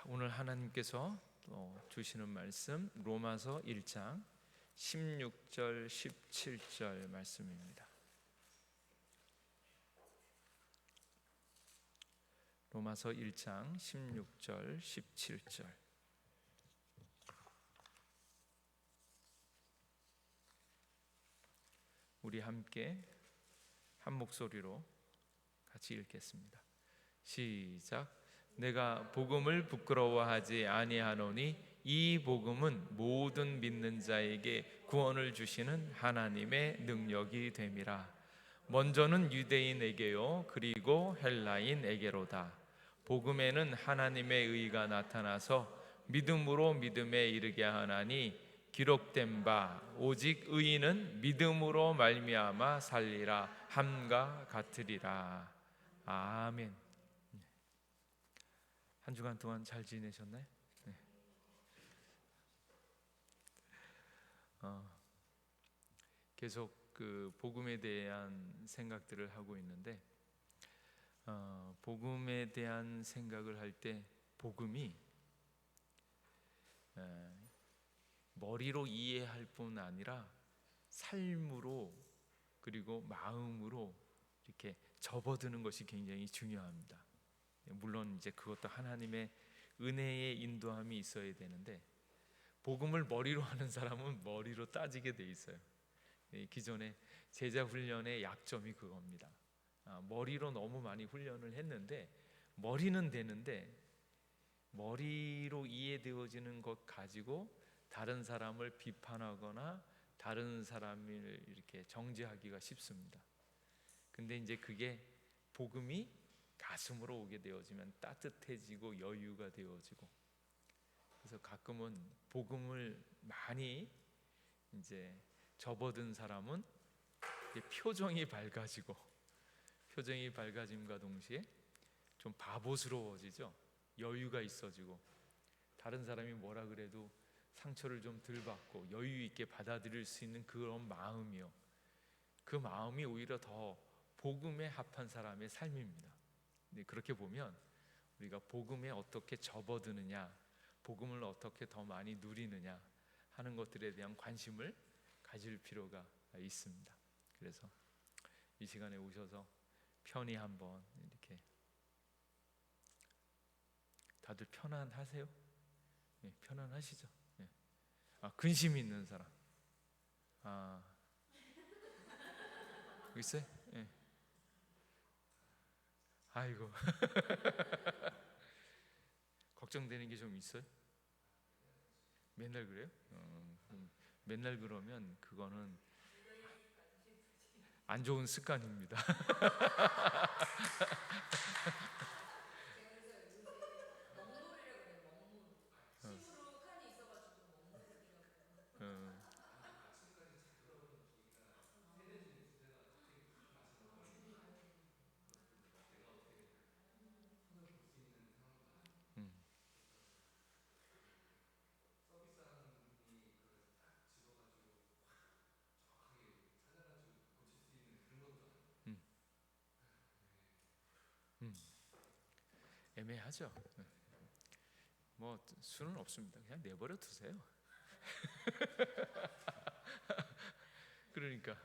오늘 하나님께서 주시는 말씀 로마서 1장 16절 17절 말씀입니다. 로마서 1장 16절 17절. 우리 함께 한 목소리로 같이 읽겠습니다. 시작. 내가 복음을 부끄러워하지 아니하노니 이 복음은 모든 믿는 자에게 구원을 주시는 하나님의 능력이 됨이라. 먼저는 유대인에게요 그리고 헬라인에게로다. 복음에는 하나님의 의가 나타나서 믿음으로 믿음에 이르게 하나니 기록된 바 오직 의인은 믿음으로 말미암아 살리라 함과 같으리라. 아멘. 한 주간 동안 잘 지내셨나요? 네. 계속 그 복음에 대한 생각들을 하고 있는데 복음에 대한 생각을 할 때 복음이 머리로 이해할 뿐 아니라 삶으로 그리고 마음으로 이렇게 접어드는 것이 굉장히 중요합니다. 물론 이제 그것도 하나님의 은혜의 인도함이 있어야 되는데 복음을 머리로 하는 사람은 머리로 따지게 돼 있어요. 기존의 제자 훈련의 약점이 그겁니다. 머리로 너무 많이 훈련을 했는데 머리는 되는데 머리로 이해되어지는 것 가지고 다른 사람을 비판하거나 다른 사람을 이렇게 정죄하기가 쉽습니다. 근데 이제 그게 복음이 가슴으로 오게 되어지면 따뜻해지고 여유가 되어지고, 그래서 가끔은 복음을 많이 이제 접어든 사람은 표정이 밝아짐과 동시에 좀 바보스러워지죠. 여유가 있어지고 다른 사람이 뭐라 그래도 상처를 좀 덜 받고 여유 있게 받아들일 수 있는 그런 마음이요. 그 마음이 오히려 더 복음에 합한 사람의 삶입니다. 그렇게 보면 우리가 복음에 어떻게 접어드느냐, 복음을 어떻게 더 많이 누리느냐 하는 것들에 대한 관심을 가질 필요가 있습니다. 그래서 이 시간에 오셔서 편히 한번 이렇게 다들 편안하세요? 네, 편안하시죠? 네. 근심 있는 사람 있어요? 네. 아이고 걱정되는 게 좀 있어요? 맨날 그래요? 맨날 그러면 그거는 안 좋은 습관입니다. 애매하죠. 뭐 수는 없습니다. 그냥 내버려 두세요. 그러니까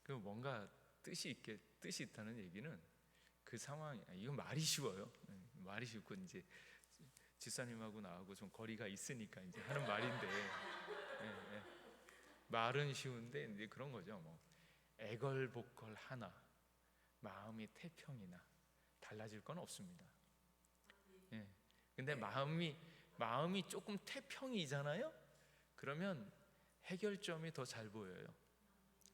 그 뭔가 뜻이 있다는 얘기는 그 상황, 이건 말이 쉬워요. 말이 쉽고 이제 집사님하고 나하고 좀 거리가 있으니까 이제 하는 말인데 말은 쉬운데 이제 그런 거죠. 뭐 애걸복걸 하나 마음이 태평이나 달라질 건 없습니다. 근데 마음이 조금 태평이잖아요. 그러면 해결점이 더 잘 보여요.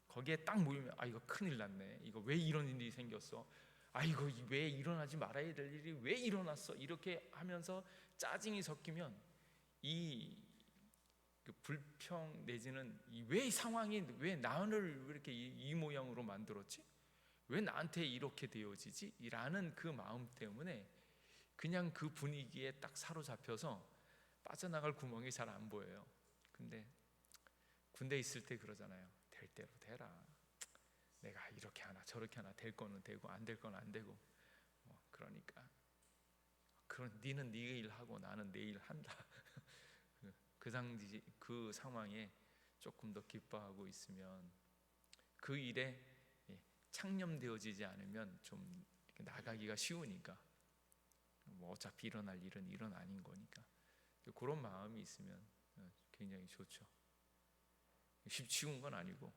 거기에 딱 모이면 이거 큰일 났네. 이거 왜 이런 일이 생겼어? 이거 왜 일어나지 말아야 될 일이 왜 일어났어? 이렇게 하면서 짜증이 섞이면 그 불평 내지는 왜 상황이 왜 나를 왜 이렇게 이 모양으로 만들었지? 왜 나한테 이렇게 되어지지? 라는 그 마음 때문에 그냥 그 분위기에 딱 사로잡혀서 빠져나갈 구멍이 잘 안 보여요. 근데 군대 있을 때 그러잖아요. 될 대로 되라. 내가 이렇게 하나 저렇게 하나 될 거는 되고 안 될 건 안 되고 그러니까 그런 니는 네 일 하고 나는 내 일 한다. 그 상황에 조금 더 기뻐하고 있으면 그 일에 창념되어지지 않으면 좀 나가기가 쉬우니까, 뭐 어차피 일어날 일은 일은 아닌 거니까 그런 마음이 있으면 굉장히 좋죠. 쉬운 건 아니고,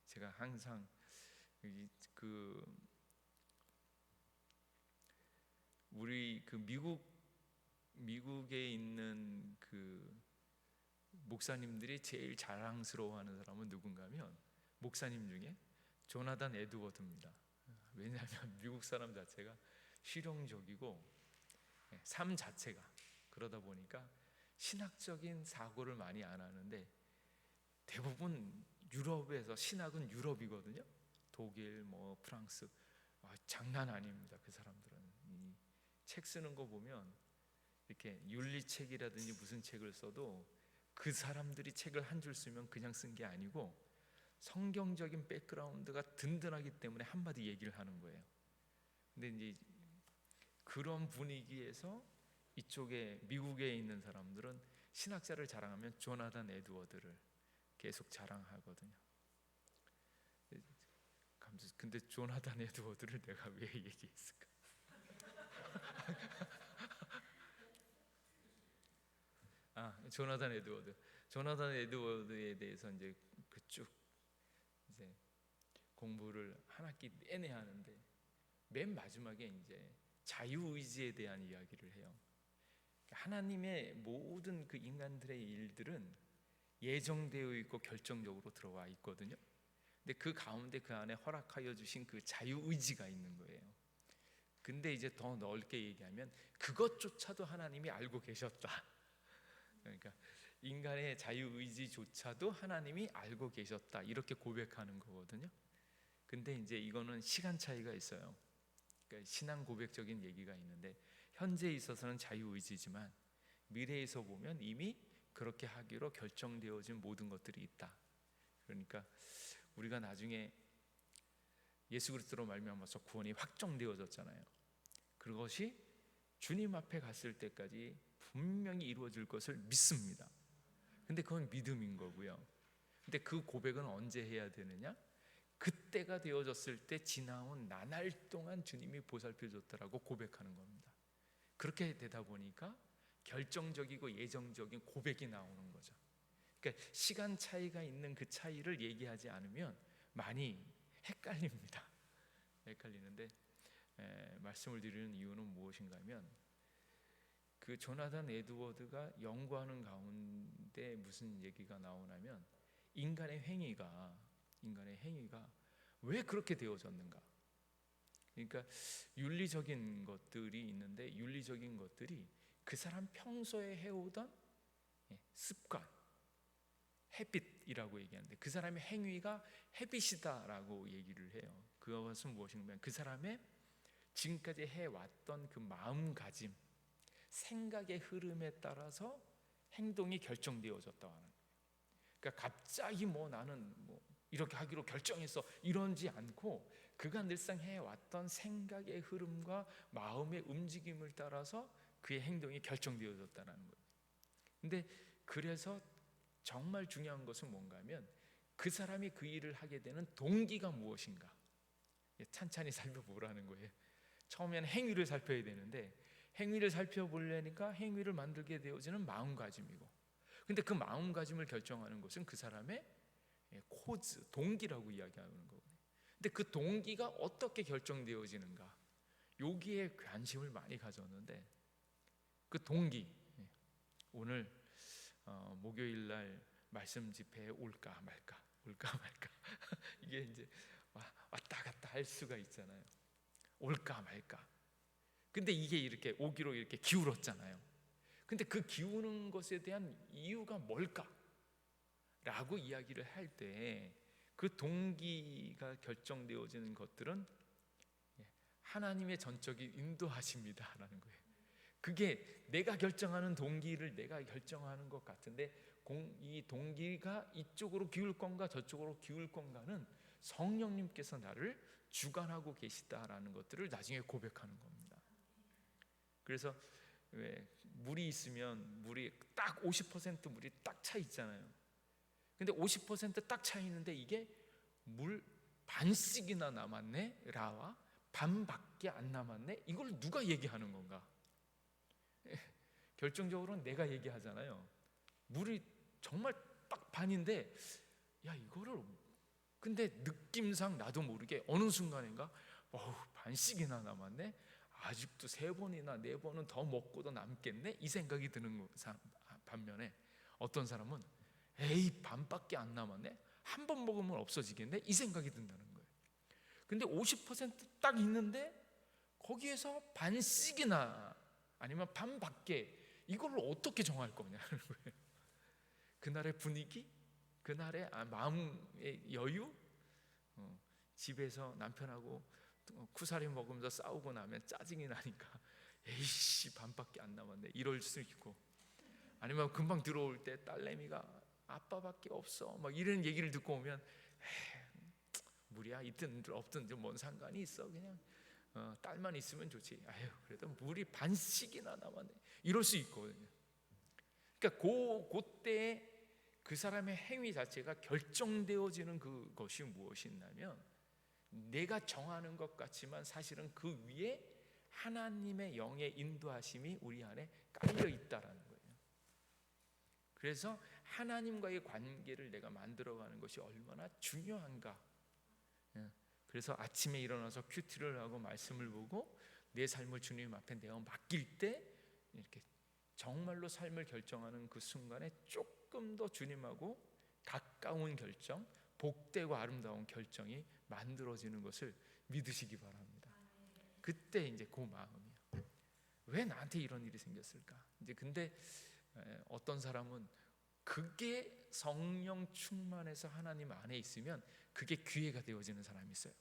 제가 항상 우리 미국에 있는 목사님들이 제일 자랑스러워하는 사람은 누군가면 목사님 중에 조나단 에드워드입니다. 왜냐하면 미국 사람 자체가 실용적이고 삶 자체가 그러다 보니까 신학적인 사고를 많이 안 하는데, 대부분 유럽에서 신학은 유럽이거든요. 독일, 프랑스, 장난 아닙니다. 그 사람들은 책 쓰는 거 보면 이렇게 윤리책이라든지 무슨 책을 써도 그 사람들이 책을 한 줄 쓰면 그냥 쓴 게 아니고 성경적인 백그라운드가 든든하기 때문에 한마디 얘기를 하는 거예요. 근데 이제 그런 분위기에서 이쪽에 미국에 있는 사람들은 신학자를 자랑하면 조나단 에드워드를 계속 자랑하거든요. 근데 조나단 에드워드를 내가 왜 얘기했을까? 조나단 에드워드에 대해서 이제 쭉 이제 공부를 한 학기 내내 하는데, 맨 마지막에 이제 자유의지에 대한 이야기를 해요. 하나님의 모든 그 인간들의 일들은 예정되어 있고 결정적으로 들어와 있거든요. 근데 그 가운데 그 안에 허락하여 주신 그 자유의지가 있는 거예요. 근데 이제 더 넓게 얘기하면 그것조차도 하나님이 알고 계셨다. 그러니까 인간의 자유의지조차도 하나님이 알고 계셨다, 이렇게 고백하는 거거든요. 근데 이제 이거는 시간 차이가 있어요. 그러니까 신앙 고백적인 얘기가 있는데, 현재에 있어서는 자유의지지만 미래에서 보면 이미 그렇게 하기로 결정되어진 모든 것들이 있다. 그러니까 우리가 나중에 예수 그리스도로 말미암아서 구원이 확정되어졌잖아요. 그것이 주님 앞에 갔을 때까지 분명히 이루어질 것을 믿습니다. 근데 그건 믿음인 거고요. 근데 그 고백은 언제 해야 되느냐? 그때가 되어졌을 때 지나온 나날 동안 주님이 보살펴 줬다라고 고백하는 겁니다. 그렇게 되다 보니까 결정적이고 예정적인 고백이 나오는 거죠. 그러니까 시간 차이가 있는 그 차이를 얘기하지 않으면 많이 헷갈리는데, 말씀을 드리는 이유는 무엇인가 하면, 그 조나단 에드워드가 연구하는 가운데 무슨 얘기가 나오냐면, 인간의 행위가 왜 그렇게 되어졌는가. 그러니까 윤리적인 것들이 있는데, 윤리적인 것들이 그 사람 평소에 해오던 습관, 헤빗이라고 얘기하는데, 그 사람의 행위가 헤빗이다라고 얘기를 해요. 그것은 무엇인가, 그 사람의 지금까지 해왔던 그 마음가짐, 생각의 흐름에 따라서 행동이 결정되어졌다고 하는 거예요. 그러니까 갑자기 나는 이렇게 하기로 결정해서 이러지 않고, 그가 늘상 해왔던 생각의 흐름과 마음의 움직임을 따라서 그의 행동이 결정되어졌다는 거예요. 근데 그래서 정말 중요한 것은 뭔가 하면, 그 사람이 그 일을 하게 되는 동기가 무엇인가 찬찬히 살펴보라는 거예요. 처음에는 행위를 살펴야 되는데, 행위를 살펴보려니까 행위를 만들게 되어지는 마음가짐이고, 근데 그 마음가짐을 결정하는 것은 그 사람의 코즈, 동기라고 이야기하는 거거든요. 근데 그 동기가 어떻게 결정되어지는가, 여기에 관심을 많이 가졌는데, 그 동기, 오늘 목요일 날 말씀 집회에 올까 말까 이게 이제 왔다 갔다 할 수가 있잖아요. 올까 말까. 근데 이게 이렇게 오기로 이렇게 기울었잖아요. 근데 그 기우는 것에 대한 이유가 뭘까? 라고 이야기를 할 때 그 동기가 결정되어지는 것들은 하나님의 전적인 인도하십니다라는 거예요. 그게 내가 결정하는 동기를 내가 결정하는 것 같은데, 이 동기가 이쪽으로 기울 건가 저쪽으로 기울 건가는 성령님께서 나를 주관하고 계시다라는 것들을 나중에 고백하는 겁니다. 그래서 왜 물이 있으면 물이 딱 50% 물이 딱 차 있잖아요. 근데 50% 딱 차 있는데 이게 물 반씩이나 남았네, 라와 반밖에 안 남았네. 이걸 누가 얘기하는 건가? 결정적으로는 내가 얘기하잖아요. 물이 정말 딱 반인데, 야 이거를, 근데 느낌상 나도 모르게 어느 순간인가 반씩이나 남았네, 아직도 3번이나 4번은 더 먹고도 남겠네, 이 생각이 드는 반면에 어떤 사람은 에이 반밖에 안 남았네, 한 번 먹으면 없어지겠네, 이 생각이 든다는 거예요. 근데 50%딱 있는데 거기에서 반씩이나 아니면 반밖에, 이걸 어떻게 정할 거냐는 거예요. 그날의 분위기, 그날의 마음의 여유, 집에서 남편하고 쿠사리 먹으면서 싸우고 나면 짜증이 나니까 에이씨 반밖에 안 남았네, 이럴 수 있고, 아니면 금방 들어올 때 딸내미가 아빠밖에 없어 막 이런 얘기를 듣고 오면 물이야 있든 없든 뭔 상관이 있어, 그냥 딸만 있으면 좋지, 아유 그래도 물이 반씩이나 남았네, 이럴 수 있거든요. 그러니까 그때 그 사람의 행위 자체가 결정되어지는 그것이 무엇이 있냐면, 내가 정하는 것 같지만 사실은 그 위에 하나님의 영의 인도하심이 우리 안에 깔려 있다라는 거예요. 그래서 하나님과의 관계를 내가 만들어가는 것이 얼마나 중요한가. 그래서 아침에 일어나서 큐티를 하고 말씀을 보고 내 삶을 주님 앞에 내가 맡길 때, 이렇게 정말로 삶을 결정하는 그 순간에 조금 더 주님하고 가까운 결정, 복되고 아름다운 결정이 만들어지는 것을 믿으시기 바랍니다. 그때 이제 그 마음이요, 왜 나한테 이런 일이 생겼을까? 이제 근데 어떤 사람은 그게 성령 충만해서 하나님 안에 있으면 그게 기회가 되어지는 사람이 있어요.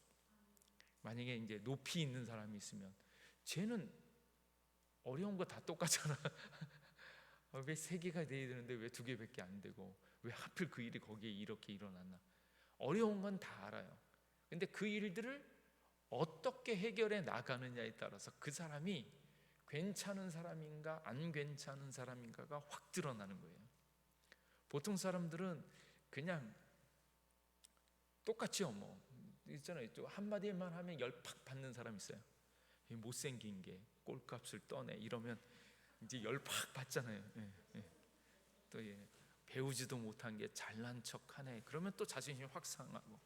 만약에 이제 높이 있는 사람이 있으면 쟤는 어려운 거 다 똑같잖아. 왜 3개가 돼야 되는데 왜 2개밖에 안 되고, 왜 하필 그 일이 거기에 이렇게 일어났나? 어려운 건 다 알아요. 근데 그 일들을 어떻게 해결해 나가느냐에 따라서 그 사람이 괜찮은 사람인가 안 괜찮은 사람인가가 확 드러나는 거예요. 보통 사람들은 그냥 똑같죠. 뭐 있잖아요. 또 한마디만 하면 열팍 받는 사람 있어요. 못생긴 게 꼴값을 떠내 이러면 이제 열팍 받잖아요. 또 배우지도 못한 게 잘난 척하네, 그러면 또 자신심이 확 상하고,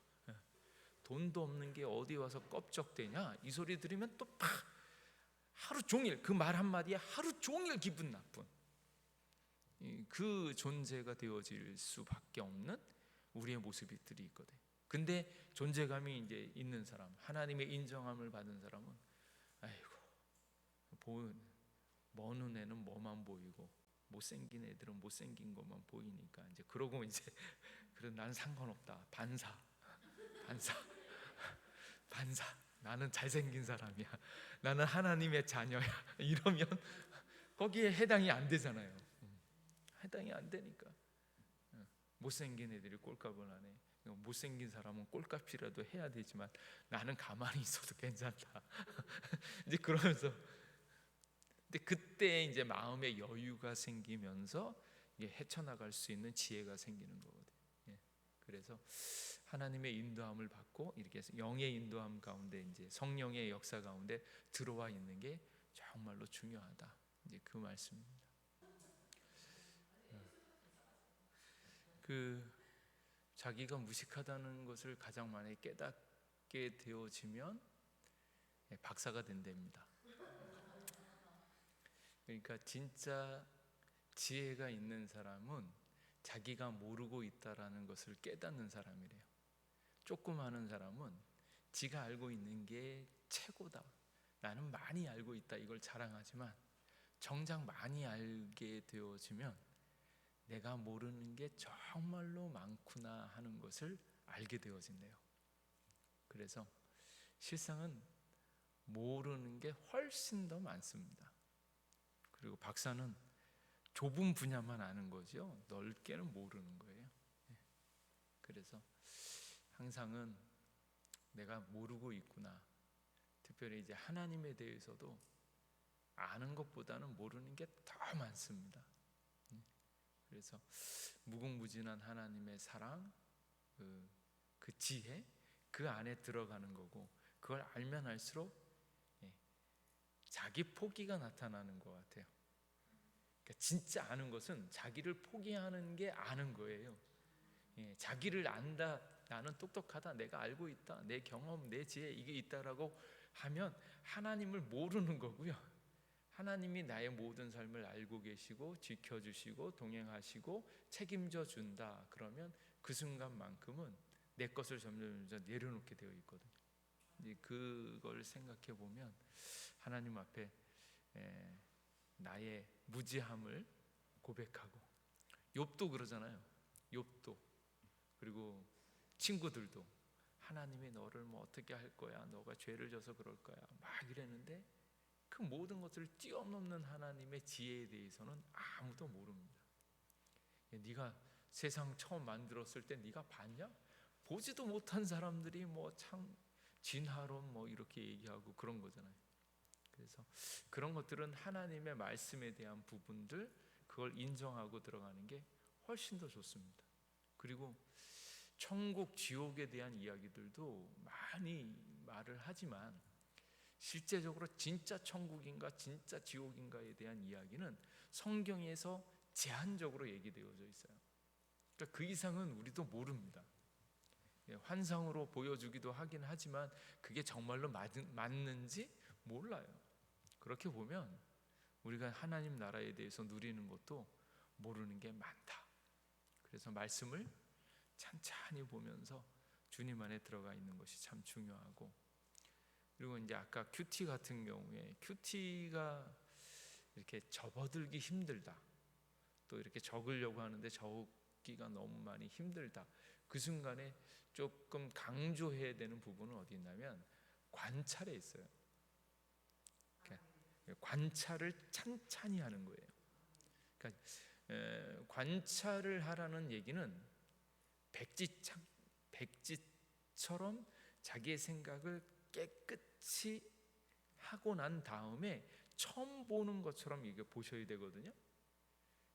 돈도 없는 게 어디 와서 껍적대냐, 이 소리 들으면 또 팍 하루 종일 그 말 한마디에 하루 종일 기분 나쁜 그 존재가 되어질 수밖에 없는 우리의 모습들이 있거든. 근데 존재감이 이제 있는 사람, 하나님의 인정함을 받은 사람은 아이고 먼 눈에는 뭐만 보이고 못생긴 애들은 못생긴 것만 보이니까 이제 그러고 이제 그래 난 상관없다, 반사 나는 잘생긴 사람이야, 나는 하나님의 자녀야 이러면 거기에 해당이 안 되잖아요. 해당이 안 되니까 못생긴 애들이 꼴값을 하네, 못생긴 사람은 꼴값이라도 해야 되지만 나는 가만히 있어도 괜찮다. 이제 그러면서, 근데 그때 이제 마음의 여유가 생기면서 헤쳐나갈 수 있는 지혜가 생기는 거거든요. 그래서 하나님의 인도함을 받고 이렇게 해서 영의 인도함 가운데 이제 성령의 역사 가운데 들어와 있는 게 정말로 중요하다. 이제 그 말씀입니다. 그 자기가 무식하다는 것을 가장 많이 깨닫게 되어지면 박사가 된답니다. 그러니까 진짜 지혜가 있는 사람은 자기가 모르고 있다라는 것을 깨닫는 사람이래요. 조금 아는 사람은 지가 알고 있는 게 최고다, 나는 많이 알고 있다, 이걸 자랑하지만 정작 많이 알게 되어지면 내가 모르는 게 정말로 많구나 하는 것을 알게 되어진대요. 그래서 실상은 모르는 게 훨씬 더 많습니다. 그리고 박사는 좁은 분야만 아는 거죠. 넓게는 모르는 거예요. 그래서 항상은 내가 모르고 있구나, 특별히 이제 하나님에 대해서도 아는 것보다는 모르는 게 더 많습니다. 그래서 무궁무진한 하나님의 사랑, 그 지혜, 그 안에 들어가는 거고, 그걸 알면 알수록 자기 포기가 나타나는 것 같아요. 그러니까 진짜 아는 것은 자기를 포기하는 게 아는 거예요. 자기를 안다, 나는 똑똑하다, 내가 알고 있다, 내 경험, 내 지혜 이게 있다라고 하면 하나님을 모르는 거고요. 하나님이 나의 모든 삶을 알고 계시고 지켜주시고 동행하시고 책임져 준다 그러면 그 순간만큼은 내 것을 점점 내려놓게 되어 있거든요. 이제 그걸 생각해 보면 하나님 앞에 나의 무지함을 고백하고, 욥도 그러잖아요. 욥도, 그리고 친구들도 하나님이 너를 뭐 어떻게 할 거야, 너가 죄를 져서 그럴 거야 막 이랬는데 그 모든 것들을 뛰어넘는 하나님의 지혜에 대해서는 아무도 모릅니다. 네가 세상 처음 만들었을 때 네가 봤냐? 보지도 못한 사람들이 뭐 참 진화론 뭐 이렇게 얘기하고 그런 거잖아요. 그래서 그런 것들은 하나님의 말씀에 대한 부분들, 그걸 인정하고 들어가는 게 훨씬 더 좋습니다. 그리고 천국 지옥에 대한 이야기들도 많이 말을 하지만 실제적으로 진짜 천국인가 진짜 지옥인가에 대한 이야기는 성경에서 제한적으로 얘기되어져 있어요. 그러니까 그 이상은 우리도 모릅니다. 환상으로 보여주기도 하긴 하지만 그게 정말로 맞는지 몰라요. 그렇게 보면 우리가 하나님 나라에 대해서 누리는 것도 모르는 게 많다. 그래서 말씀을 찬찬히 보면서 주님 안에 들어가 있는 것이 참 중요하고, 그리고 이제 아까 큐티 같은 경우에 큐티가 이렇게 접어들기 힘들다, 또 이렇게 적으려고 하는데 적기가 너무 많이 힘들다, 그 순간에 조금 강조해야 되는 부분은 어디 있냐면 관찰에 있어요. 그러니까 관찰을 찬찬히 하는 거예요. 그러니까 관찰을 하라는 얘기는 백지처럼 자기의 생각을 깨끗이 하고 난 다음에 처음 보는 것처럼 이게 보셔야 되거든요.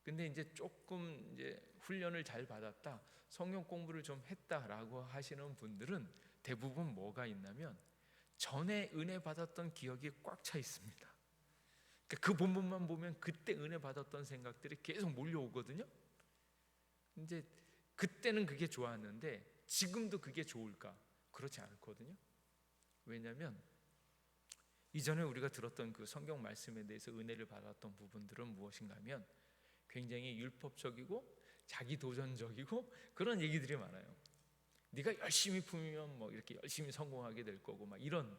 근데 이제 조금 이제 훈련을 잘 받았다, 성경 공부를 좀 했다라고 하시는 분들은 대부분 뭐가 있냐면 전에 은혜 받았던 기억이 꽉 차 있습니다. 그러니까 그 본문만 보면 그때 은혜 받았던 생각들이 계속 몰려오거든요. 이제 그때는 그게 좋았는데 지금도 그게 좋을까? 그렇지 않거든요. 왜냐하면 이전에 우리가 들었던 그 성경 말씀에 대해서 은혜를 받았던 부분들은 무엇인가 하면 굉장히 율법적이고 자기 도전적이고 그런 얘기들이 많아요. 네가 열심히 품으면 뭐 이렇게 열심히 성공하게 될 거고 막 이런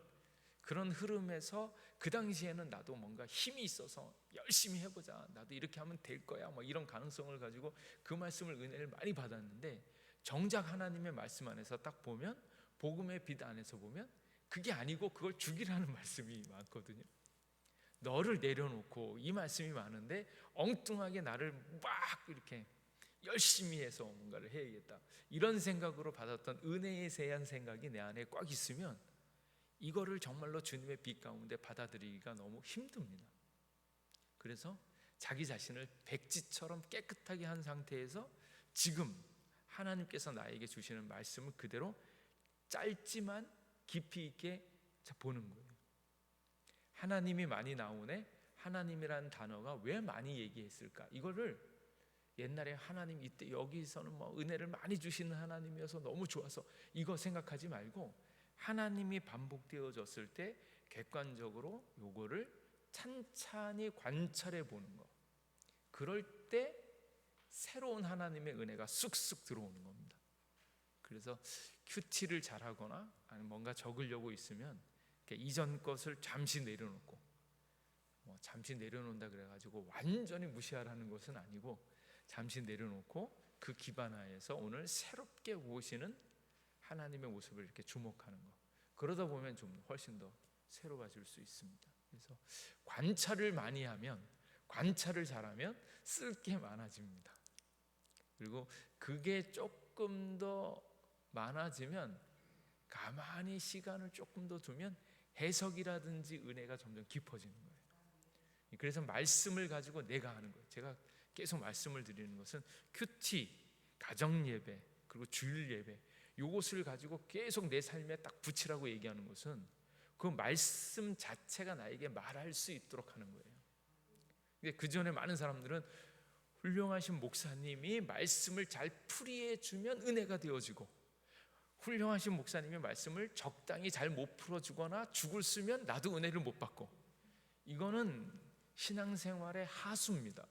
그런 흐름에서 그 당시에는 나도 뭔가 힘이 있어서 열심히 해보자, 나도 이렇게 하면 될 거야 뭐 이런 가능성을 가지고 그 말씀을 은혜를 많이 받았는데, 정작 하나님의 말씀 안에서 딱 보면 복음의 빛 안에서 보면 그게 아니고 그걸 죽이라는 말씀이 많거든요. 너를 내려놓고 이 말씀이 많은데 엉뚱하게 나를 막 이렇게 열심히 해서 뭔가를 해야겠다 이런 생각으로 받았던 은혜에 대한 생각이 내 안에 꽉 있으면 이거를 정말로 주님의 빛 가운데 받아들이기가 너무 힘듭니다. 그래서 자기 자신을 백지처럼 깨끗하게 한 상태에서 지금 하나님께서 나에게 주시는 말씀을 그대로 짧지만 깊이 있게 보는 거예요. 하나님이 많이 나오네, 하나님이라는 단어가 왜 많이 얘기했을까? 이거를 옛날에 하나님 이때 여기서는 뭐 은혜를 많이 주시는 하나님이어서 너무 좋아서 이거 생각하지 말고 하나님이 반복되어졌을 때 객관적으로 요거를 찬찬히 관찰해 보는 거, 그럴 때 새로운 하나님의 은혜가 쑥쑥 들어오는 겁니다. 그래서 큐티를 잘하거나 아니면 뭔가 적으려고 있으면 이전 것을 잠시 내려놓고, 뭐 잠시 내려놓는다 그래가지고 완전히 무시하라는 것은 아니고 잠시 내려놓고 그 기반 하에서 오늘 새롭게 오시는 하나님의 모습을 이렇게 주목하는 거, 그러다 보면 좀 훨씬 더 새로워질 수 있습니다. 그래서 관찰을 많이 하면, 관찰을 잘하면 쓸 게 많아집니다. 그리고 그게 조금 더 많아지면 가만히 시간을 조금 더 두면 해석이라든지 은혜가 점점 깊어지는 거예요. 그래서 말씀을 가지고 내가 하는 거예요. 제가 계속 말씀을 드리는 것은 큐티, 가정 예배, 그리고 주일 예배, 요것을 가지고 계속 내 삶에 딱 붙이라고 얘기하는 것은 그 말씀 자체가 나에게 말할 수 있도록 하는 거예요. 그 전에 많은 사람들은 훌륭하신 목사님이 말씀을 잘 풀이해 주면 은혜가 되어지고, 훌륭하신 목사님이 말씀을 적당히 잘 못 풀어주거나 죽을 쓰면 나도 은혜를 못 받고, 이거는 신앙생활의 하수입니다.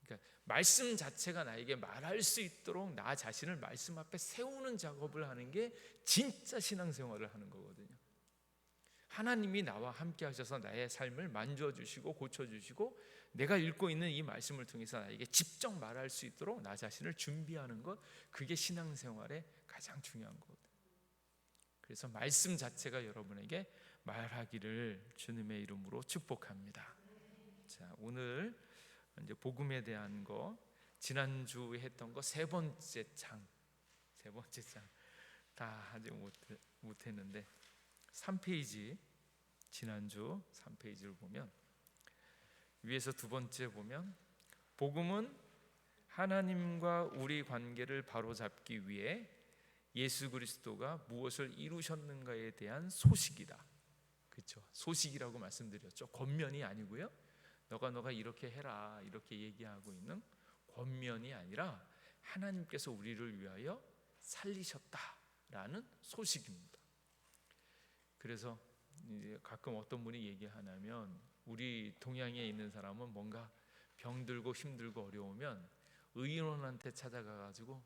그러니까 말씀 자체가 나에게 말할 수 있도록 나 자신을 말씀 앞에 세우는 작업을 하는 게 진짜 신앙생활을 하는 거거든요. 하나님이 나와 함께 하셔서 나의 삶을 만져주시고 고쳐주시고, 내가 읽고 있는 이 말씀을 통해서 나에게 직접 말할 수 있도록 나 자신을 준비하는 것, 그게 신앙생활의 가장 중요한 것. 그래서 말씀 자체가 여러분에게 말하기를 주님의 이름으로 축복합니다. 자, 오늘 이제 복음에 대한 거, 지난주에 했던 거 세 번째 장 다 하지 못했는데 3페이지, 지난주 3페이지를 보면 위에서 두 번째 보면, 복음은 하나님과 우리 관계를 바로잡기 위해 예수 그리스도가 무엇을 이루셨는가에 대한 소식이다. 그렇죠? 소식이라고 말씀드렸죠. 권면이 아니고요. 너가 이렇게 해라 이렇게 얘기하고 있는 권면이 아니라 하나님께서 우리를 위하여 살리셨다라는 소식입니다. 그래서 이제 가끔 어떤 분이 얘기하냐면, 우리 동양에 있는 사람은 뭔가 병들고 힘들고 어려우면 의원한테 찾아가 가지고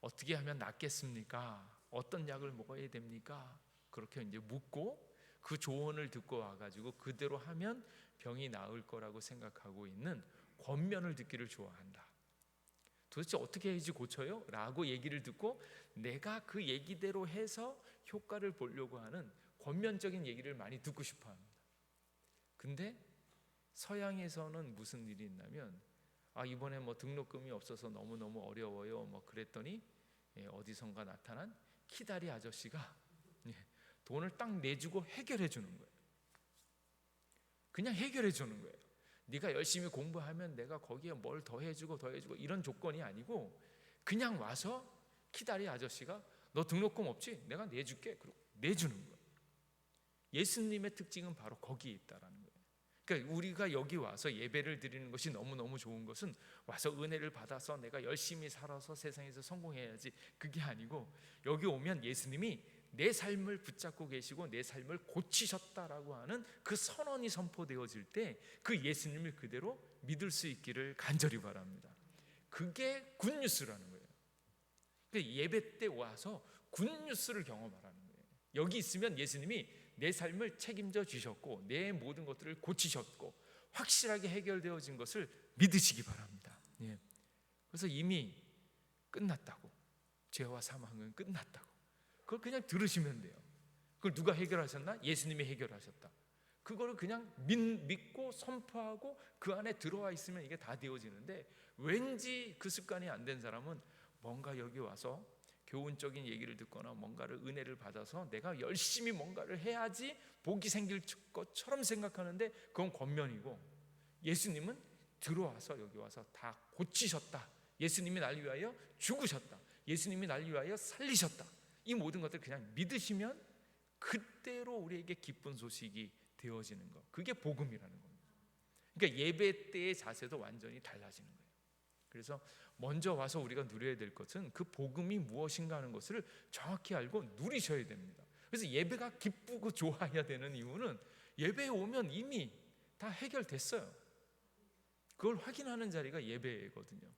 어떻게 하면 낫겠습니까? 어떤 약을 먹어야 됩니까? 그렇게 이제 묻고 그 조언을 듣고 와가지고 그대로 하면 병이 나을 거라고 생각하고 있는 권면을 듣기를 좋아한다. 도대체 어떻게 해야지 고쳐요? 라고 얘기를 듣고 내가 그 얘기대로 해서 효과를 보려고 하는 권면적인 얘기를 많이 듣고 싶어 합니다. 근데 서양에서는 무슨 일이 있냐면, 이번에 뭐 등록금이 없어서 너무너무 어려워요 뭐 그랬더니 어디선가 나타난 키다리 아저씨가 돈을 딱 내주고 해결해 주는 거예요. 그냥 해결해 주는 거예요. 네가 열심히 공부하면 내가 거기에 뭘 더해주고 이런 조건이 아니고, 그냥 와서 키다리 아저씨가 너 등록금 없지? 내가 내줄게. 그리고 내주는 거예요. 예수님의 특징은 바로 거기에 있다라는 거예요. 그러니까 우리가 여기 와서 예배를 드리는 것이 너무너무 좋은 것은 와서 은혜를 받아서 내가 열심히 살아서 세상에서 성공해야지, 그게 아니고 여기 오면 예수님이 내 삶을 붙잡고 계시고 내 삶을 고치셨다라고 하는 그 선언이 선포되어질 때 그 예수님을 그대로 믿을 수 있기를 간절히 바랍니다. 그게 굿뉴스라는 거예요. 그러니까 예배 때 와서 굿뉴스를 경험하라는 거예요. 여기 있으면 예수님이 내 삶을 책임져 주셨고 내 모든 것들을 고치셨고 확실하게 해결되어진 것을 믿으시기 바랍니다. 그래서 이미 끝났다고, 죄와 사망은 끝났다고, 그걸 그냥 들으시면 돼요. 그걸 누가 해결하셨나? 예수님이 해결하셨다. 그거를 그냥 믿고 선포하고 그 안에 들어와 있으면 이게 다 되어지는데, 왠지 그 습관이 안 된 사람은 뭔가 여기 와서 교훈적인 얘기를 듣거나 뭔가를 은혜를 받아서 내가 열심히 뭔가를 해야지 복이 생길 것처럼 생각하는데 그건 권면이고, 예수님은 들어와서 여기 와서 다 고치셨다. 예수님이 날 위하여 죽으셨다. 예수님이 날 위하여 살리셨다. 이 모든 것들을 그냥 믿으시면 그대로 우리에게 기쁜 소식이 되어지는 것, 그게 복음이라는 겁니다. 그러니까 예배 때의 자세도 완전히 달라지는 거예요. 그래서 먼저 와서 우리가 누려야 될 것은 그 복음이 무엇인가 하는 것을 정확히 알고 누리셔야 됩니다. 그래서 예배가 기쁘고 좋아야 되는 이유는 예배에 오면 이미 다 해결됐어요. 그걸 확인하는 자리가 예배거든요.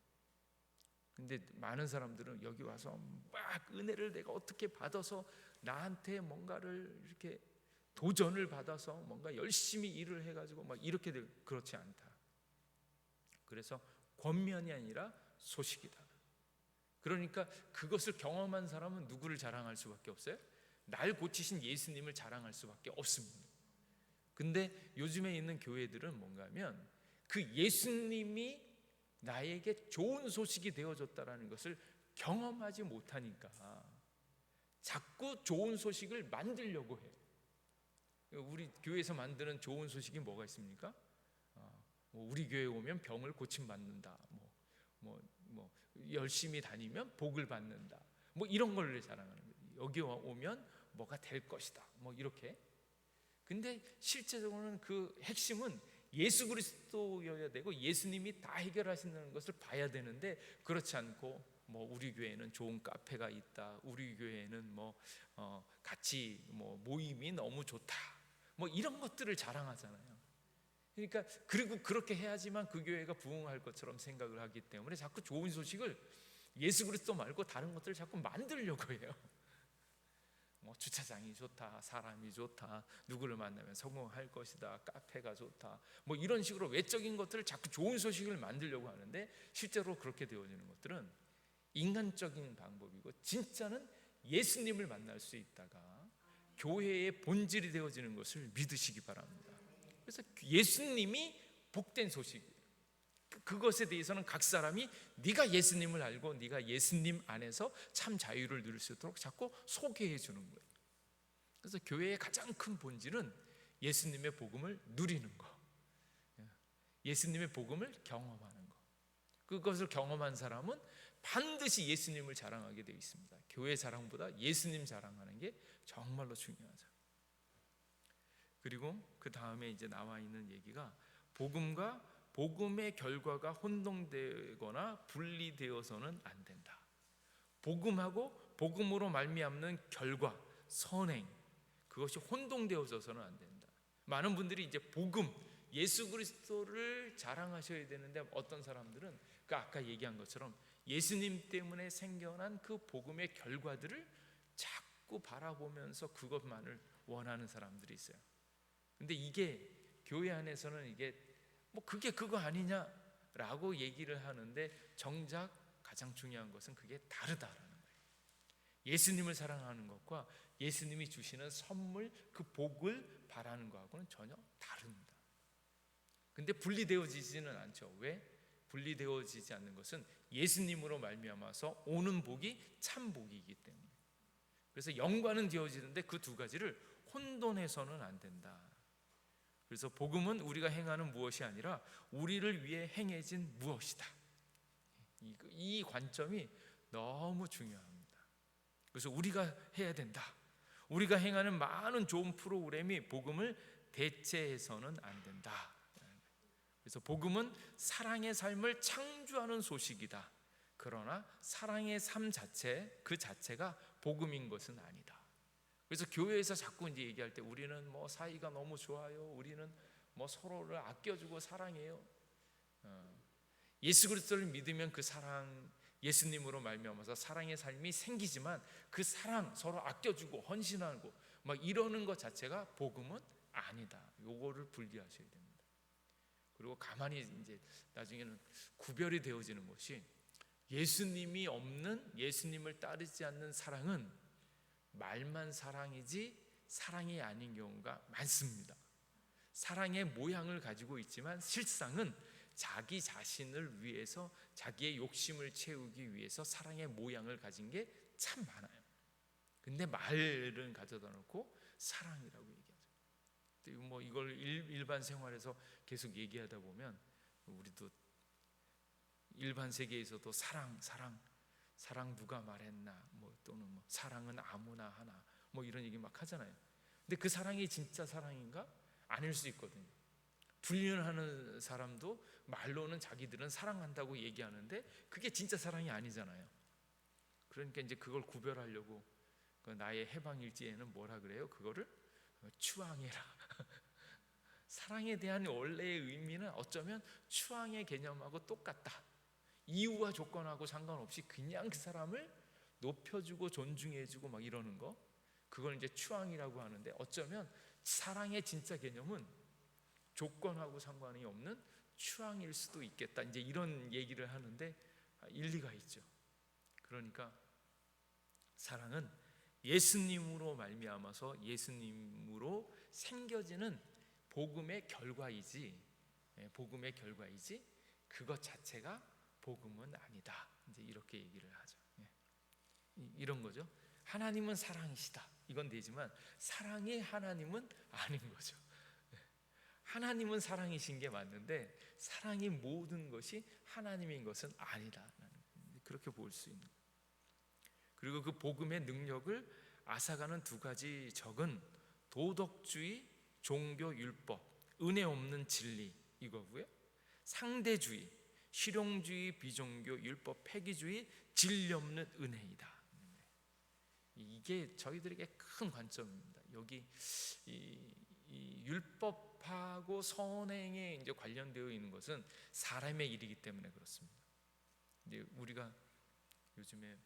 근데 많은 사람들은 여기 와서 막 은혜를 내가 어떻게 받아서 나한테 뭔가를 이렇게 도전을 받아서 뭔가 열심히 일을 해가지고 막 이렇게 그렇지 않다. 그래서 권면이 아니라 소식이다. 그러니까 그것을 경험한 사람은 누구를 자랑할 수밖에 없어요? 날 고치신 예수님을 자랑할 수밖에 없습니다. 근데 요즘에 있는 교회들은 뭔가 하면 그 예수님이 나에게 좋은 소식이 되어줬다라는 것을 경험하지 못하니까 자꾸 좋은 소식을 만들려고 해요. 우리 교회에서 만드는 좋은 소식이 뭐가 있습니까? 뭐 우리 교회 오면 병을 고침 받는다. 뭐 열심히 다니면 복을 받는다. 뭐 이런 걸 자랑하는 거예요. 여기 오면 뭐가 될 것이다. 뭐 이렇게. 근데 실제적으로는 그 핵심은 예수 그리스도여야 되고 예수님이 다 해결하시는 것을 봐야 되는데, 그렇지 않고 뭐 우리 교회는 좋은 카페가 있다, 우리 교회는 뭐 같이 뭐 모임이 너무 좋다, 뭐 이런 것들을 자랑하잖아요. 그러니까 그리고 그렇게 해야지만 그 교회가 부흥할 것처럼 생각을 하기 때문에 자꾸 좋은 소식을 예수 그리스도 말고 다른 것들을 자꾸 만들려고 해요. 뭐 주차장이 좋다, 사람이 좋다, 누구를 만나면 성공할 것이다, 카페가 좋다, 뭐 이런 식으로 외적인 것들을 자꾸 좋은 소식을 만들려고 하는데, 실제로 그렇게 되어지는 것들은 인간적인 방법이고, 진짜는 예수님을 만날 수 있다가 교회의 본질이 되어지는 것을 믿으시기 바랍니다. 그래서 예수님이 복된 소식이에요. 그것에 대해서는 각 사람이 네가 예수님을 알고 네가 예수님 안에서 참 자유를 누릴 수 있도록 자꾸 소개해 주는 거예요. 그래서 교회의 가장 큰 본질은 예수님의 복음을 누리는 거, 예수님의 복음을 경험하는 거. 그것을 경험한 사람은 반드시 예수님을 자랑하게 되어 있습니다. 교회 자랑보다 예수님 자랑하는 게 정말로 중요하죠. 그리고 그 다음에 이제 나와 있는 얘기가, 복음과 복음의 결과가 혼동되거나 분리되어서는 안 된다. 복음하고 복음으로 말미암는 결과, 선행, 그것이 혼동되어져서는 안 된다. 많은 분들이 이제 복음, 예수 그리스도를 자랑하셔야 되는데, 어떤 사람들은 그 아까 얘기한 것처럼 예수님 때문에 생겨난 그 복음의 결과들을 자꾸 바라보면서 그것만을 원하는 사람들이 있어요. 근데 이게 교회 안에서는 이게 뭐 그게 그거 아니냐라고 얘기를 하는데, 정작 가장 중요한 것은 그게 다르다라는 거예요. 예수님을 사랑하는 것과 예수님이 주시는 선물, 그 복을 바라는 것하고는 전혀 다릅니다. 근데 분리되어지지는 않죠. 왜? 분리되어지지 않는 것은 예수님으로 말미암아서 오는 복이 참 복이기 때문에. 그래서 연관은 되어지는데 그 두 가지를 혼돈해서는 안 된다. 그래서 복음은 우리가 행하는 무엇이 아니라 우리를 위해 행해진 무엇이다. 이 관점이 너무 중요합니다. 그래서 우리가 해야 된다. 우리가 행하는 많은 좋은 프로그램이 복음을 대체해서는 안 된다. 그래서 복음은 사랑의 삶을 창조하는 소식이다. 그러나 사랑의 삶 자체, 그 자체가 복음인 것은 아니다. 그래서 교회에서 자꾸 이제 얘기할 때 우리는 뭐 사이가 너무 좋아요, 우리는 뭐 서로를 아껴주고 사랑해요. 예수 그리스도를 믿으면 그 사랑, 예수님으로 말미암아서 사랑의 삶이 생기지만, 그 사랑, 서로 아껴주고 헌신하고 막 이러는 것 자체가 복음은 아니다. 요거를 분리하셔야 됩니다. 그리고 가만히 이제 나중에는 구별이 되어지는 것이, 예수님이 없는, 예수님을 따르지 않는 사랑은 말만 사랑이지 사랑이 아닌 경우가 많습니다. 사랑의 모양을 가지고 있지만 실상은 자기 자신을 위해서, 자기의 욕심을 채우기 위해서 사랑의 모양을 가진 게 참 많아요. 근데 말은 가져다 놓고 사랑이라고 얘기하죠. 뭐 이걸 일반 생활에서 계속 얘기하다 보면, 우리도 일반 세계에서도 사랑 누가 말했나, 뭐 또는 뭐 사랑은 아무나 하나, 뭐 이런 얘기 막 하잖아요. 근데 그 사랑이 진짜 사랑인가? 아닐 수 있거든요. 불륜하는 사람도 말로는 자기들은 사랑한다고 얘기하는데 그게 진짜 사랑이 아니잖아요. 그러니까 이제 그걸 구별하려고 그 나의 해방일지에는 뭐라 그래요? 그거를 추앙해라. 사랑에 대한 원래의 의미는 어쩌면 추앙의 개념하고 똑같다. 이유와 조건하고 상관없이 그냥 그 사람을 높여주고 존중해주고 막 이러는 거, 그걸 이제 추앙이라고 하는데, 어쩌면 사랑의 진짜 개념은 조건하고 상관이 없는 추앙일 수도 있겠다. 이제 이런 얘기를 하는데 일리가 있죠. 그러니까 사랑은 예수님으로 말미암아서 예수님으로 생겨지는 복음의 결과이지, 그것 자체가 복음은 아니다. 이제 이렇게 얘기를 하죠. 이런 거죠. 하나님은 사랑이시다. 이건 되지만 사랑의 하나님은 아닌 거죠. 하나님은 사랑이신 게 맞는데 사랑이 모든 것이 하나님인 것은 아니다. 그렇게 볼 수 있는. 그리고 그 복음의 능력을 앗아가는 두 가지 적은 도덕주의, 종교 율법, 은혜 없는 진리 이거고요. 상대주의, 실용주의, 비종교, 율법, 폐기주의, 진리 없는 은혜이다. 이게 저희들에게 큰 관점입니다. 여기 이 율법하고 선행에 이제 관련되어 있는 것은 사람의 일이기 때문에 그렇습니다. 이제 우리가 요즘에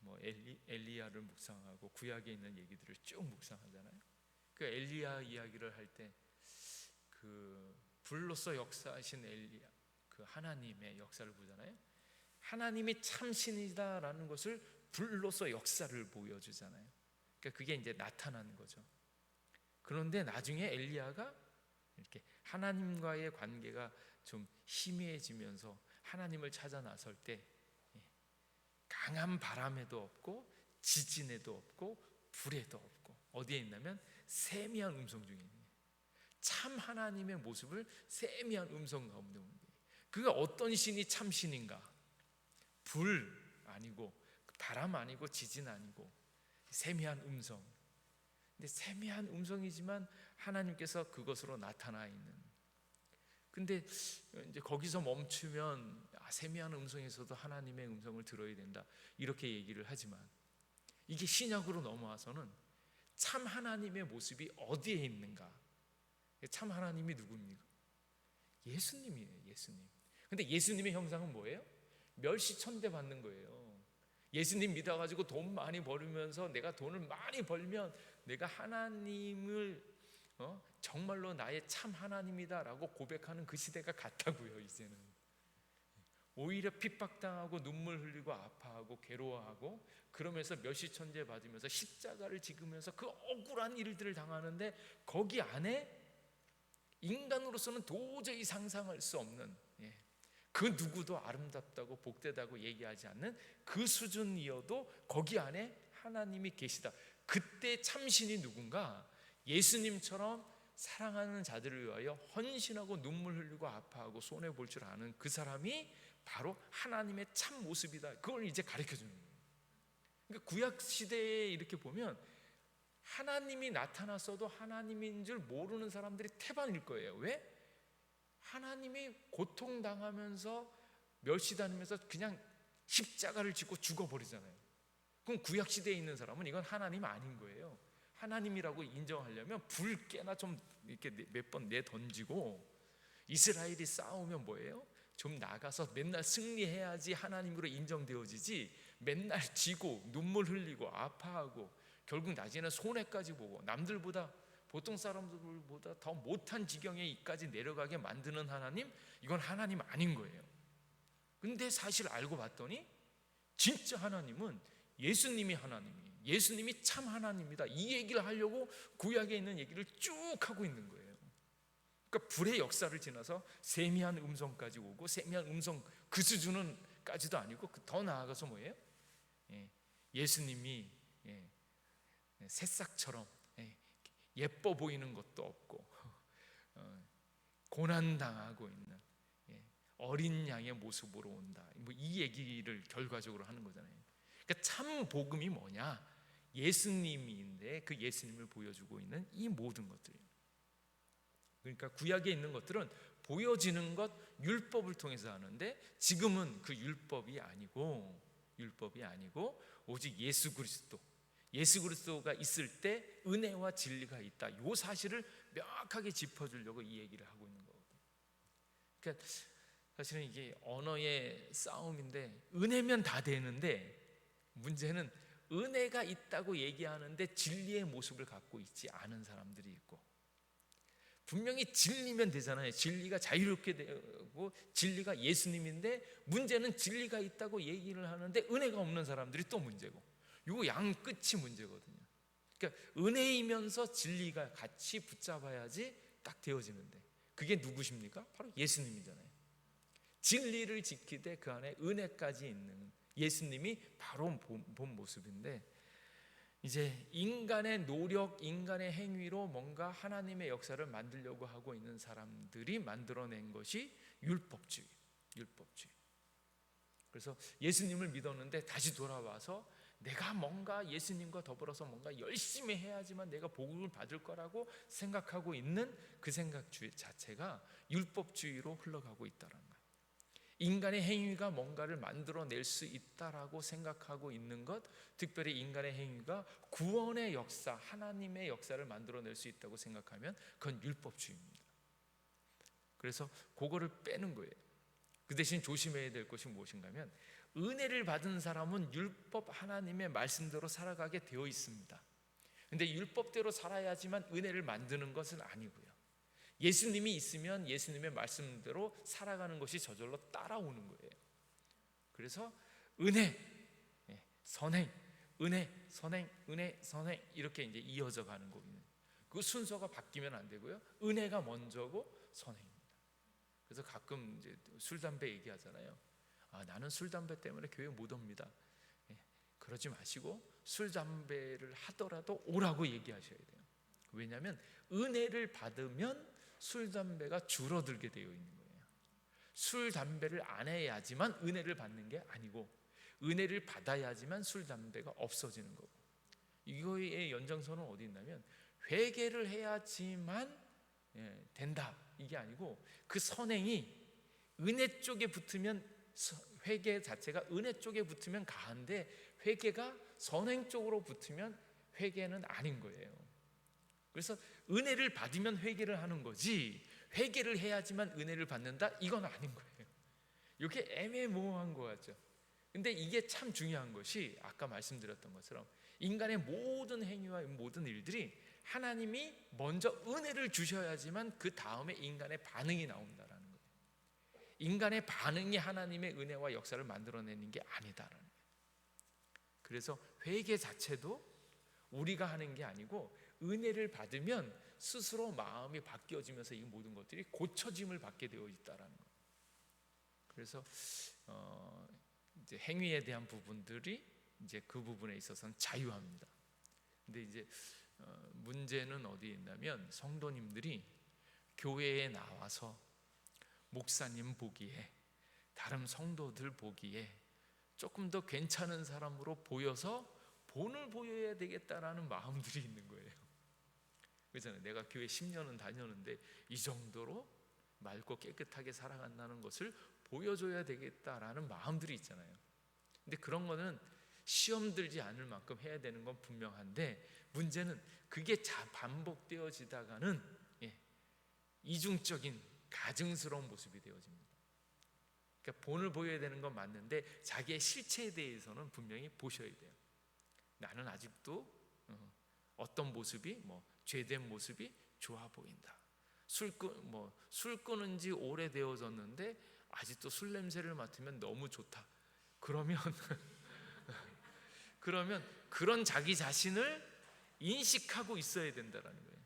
뭐 엘리야를 묵상하고 구약에 있는 얘기들을 쭉 묵상하잖아요. 그 엘리야 이야기를 할 때 그 불로서 역사하신 엘리야, 그 하나님의 역사를 보잖아요. 하나님이 참신이다라는 것을 불로서 역사를 보여주잖아요. 그러니까 그게 이제 나타나는 거죠. 그런데 나중에 엘리야가 이렇게 하나님과의 관계가 좀 희미해지면서 하나님을 찾아 나설 때 강한 바람에도 없고 지진에도 없고 불에도 없고 어디에 있냐면 세미한 음성 중에 있는 참 하나님의 모습을 세미한 음성 가운데 온 거예요. 그가 어떤 신이 참 신인가? 불 아니고 바람 아니고 지진 아니고 세미한 음성. 근데 세미한 음성이지만 하나님께서 그것으로 나타나 있는. 근데 이제 거기서 멈추면 세미한 음성에서도 하나님의 음성을 들어야 된다 이렇게 얘기를 하지만 이게 신약으로 넘어와서는 참 하나님의 모습이 어디에 있는가? 참 하나님이 누굽니까? 예수님이에요. 예수님. 근데 예수님의 형상은 뭐예요? 멸시천대 받는 거예요. 예수님 믿어가지고 돈 많이 벌면서 내가 돈을 많이 벌면 내가 하나님을 정말로 나의 참 하나님이다라고 고백하는 그 시대가 같다고요. 이제는 오히려 핍박당하고 눈물 흘리고 아파하고 괴로워하고 그러면서 멸시천대 받으면서 십자가를 지으면서 그 억울한 일들을 당하는데 거기 안에 인간으로서는 도저히 상상할 수 없는 그 누구도 아름답다고 복되다고 얘기하지 않는 그 수준이어도 거기 안에 하나님이 계시다. 그때 참신이 누군가? 예수님처럼 사랑하는 자들을 위하여 헌신하고 눈물 흘리고 아파하고 손해볼 줄 아는 그 사람이 바로 하나님의 참 모습이다. 그걸 이제 가르쳐주는 거예요. 그러니까 구약 시대에 이렇게 보면 하나님이 나타났어도 하나님인 줄 모르는 사람들이 태반일 거예요. 왜? 하나님이 고통당하면서 멸시당하면서 그냥 십자가를 짓고 죽어버리잖아요. 그럼 구약시대에 있는 사람은 이건 하나님 아닌 거예요. 하나님이라고 인정하려면 불 깨나 좀 이렇게 몇 번 내던지고 이스라엘이 싸우면 뭐예요? 좀 나가서 맨날 승리해야지 하나님으로 인정되어지지 맨날 지고 눈물 흘리고 아파하고 결국 나중에는 손해까지 보고 남들보다 보통 사람들보다 더 못한 지경에까지 내려가게 만드는 하나님, 이건 하나님 아닌 거예요. 근데 사실 알고 봤더니 진짜 하나님은 예수님이 하나님이에요. 예수님이 참 하나님이다. 이 얘기를 하려고 구약에 있는 얘기를 쭉 하고 있는 거예요. 그러니까 불의 역사를 지나서 세미한 음성까지 오고 세미한 음성 그 수준은까지도 아니고 더 나아가서 뭐예요? 예수님이 새싹처럼 예뻐 보이는 것도 없고 고난당하고 있는 어린 양의 모습으로 온다. 뭐 이 얘기를 결과적으로 하는 거잖아요. 그러니까 참 복음이 뭐냐? 예수님인데 그 예수님을 보여주고 있는 이 모든 것들이에요. 그러니까 구약에 있는 것들은 보여지는 것 율법을 통해서 하는데 지금은 그 율법이 아니고 오직 예수 그리스도가 있을 때 은혜와 진리가 있다. 이 사실을 명확하게 짚어주려고 이 얘기를 하고 있는 거거든요. 그러니까 사실은 이게 언어의 싸움인데 은혜면 다 되는데 문제는 은혜가 있다고 얘기하는데 진리의 모습을 갖고 있지 않은 사람들이 있고 분명히 진리면 되잖아요. 진리가 자유롭게 되고 진리가 예수님인데 문제는 진리가 있다고 얘기를 하는데 은혜가 없는 사람들이 또 문제고 요 양 끝이 문제거든요. 그러니까 은혜이면서 진리가 같이 붙잡아야지 딱 되어지는데 그게 누구십니까? 바로 예수님이잖아요. 진리를 지키되 그 안에 은혜까지 있는 예수님이 바로 본 모습인데 이제 인간의 노력, 인간의 행위로 뭔가 하나님의 역사를 만들려고 하고 있는 사람들이 만들어낸 것이 율법주의. 그래서 예수님을 믿었는데 다시 돌아와서 내가 뭔가 예수님과 더불어서 뭔가 열심히 해야지만 내가 복을 받을 거라고 생각하고 있는 그 생각주의 자체가 율법주의로 흘러가고 있다는 거예요. 인간의 행위가 뭔가를 만들어낼 수 있다라고 생각하고 있는 것, 특별히 인간의 행위가 구원의 역사, 하나님의 역사를 만들어낼 수 있다고 생각하면 그건 율법주의입니다. 그래서 그거를 빼는 거예요. 그 대신 조심해야 될 것이 무엇인가 하면 은혜를 받은 사람은 율법 하나님의 말씀대로 살아가게 되어 있습니다. 근데 율법대로 살아야지만 은혜를 만드는 것은 아니고요. 예수님이 있으면 예수님의 말씀대로 살아가는 것이 저절로 따라오는 거예요. 그래서 은혜, 선행, 은혜, 선행, 은혜, 선행 이렇게 이제 이어져 가는 거예요. 그 순서가 바뀌면 안 되고요. 은혜가 먼저고 선행입니다. 그래서 가끔 이제 술, 담배 얘기하잖아요. 나는 술, 담배 때문에 교회 못 옵니다. 그러지 마시고 술, 담배를 하더라도 오라고 얘기하셔야 돼요. 왜냐하면 은혜를 받으면 술, 담배가 줄어들게 되어 있는 거예요. 술, 담배를 안 해야지만 은혜를 받는 게 아니고 은혜를 받아야지만 술, 담배가 없어지는 거고, 이거의 연장선은 어디 있냐면 회개를 해야지만 된다 이게 아니고 그 선행이 은혜 쪽에 붙으면 회개 자체가 은혜 쪽에 붙으면 가한데 회개가 선행 쪽으로 붙으면 회개는 아닌 거예요. 그래서 은혜를 받으면 회개를 하는 거지 회개를 해야지만 은혜를 받는다 이건 아닌 거예요. 이렇게 애매모호한 거 같죠. 근데 이게 참 중요한 것이 아까 말씀드렸던 것처럼 인간의 모든 행위와 모든 일들이 하나님이 먼저 은혜를 주셔야지만 그 다음에 인간의 반응이 나온다라는 거예요. 인간의 반응이 하나님의 은혜와 역사를 만들어내는 게 아니다라는 거예요. 그래서 회개 자체도 우리가 하는 게 아니고 은혜를 받으면 스스로 마음이 바뀌어지면서 이 모든 것들이 고쳐짐을 받게 되어 있다라는 거예요. 그래서 이제 행위에 대한 부분들이 이제 그 부분에 있어서는 자유합니다. 근데 이제 문제는 어디에 있냐면 성도님들이 교회에 나와서 목사님 보기에 다른 성도들 보기에 조금 더 괜찮은 사람으로 보여서 본을 보여야 되겠다라는 마음들이 있는 거예요. 그렇잖아요. 내가 교회 10년은 다녔는데 이 정도로 맑고 깨끗하게 살아간다는 것을 보여줘야 되겠다라는 마음들이 있잖아요. 근데 그런 거는 시험 들지 않을 만큼 해야 되는 건 분명한데 문제는 그게 반복되어지다가는 이중적인 가증스러운 모습이 되어집니다. 그러니까 본을 보여야 되는 건 맞는데 자기의 실체에 대해서는 분명히 보셔야 돼요. 나는 아직도 어떤 모습이 죄된 모습이 좋아 보인다. 술 끊은 지 오래되어졌는데 아직도 술 냄새를 맡으면 너무 좋다. 그러면 그런 자기 자신을 인식하고 있어야 된다라는 거예요.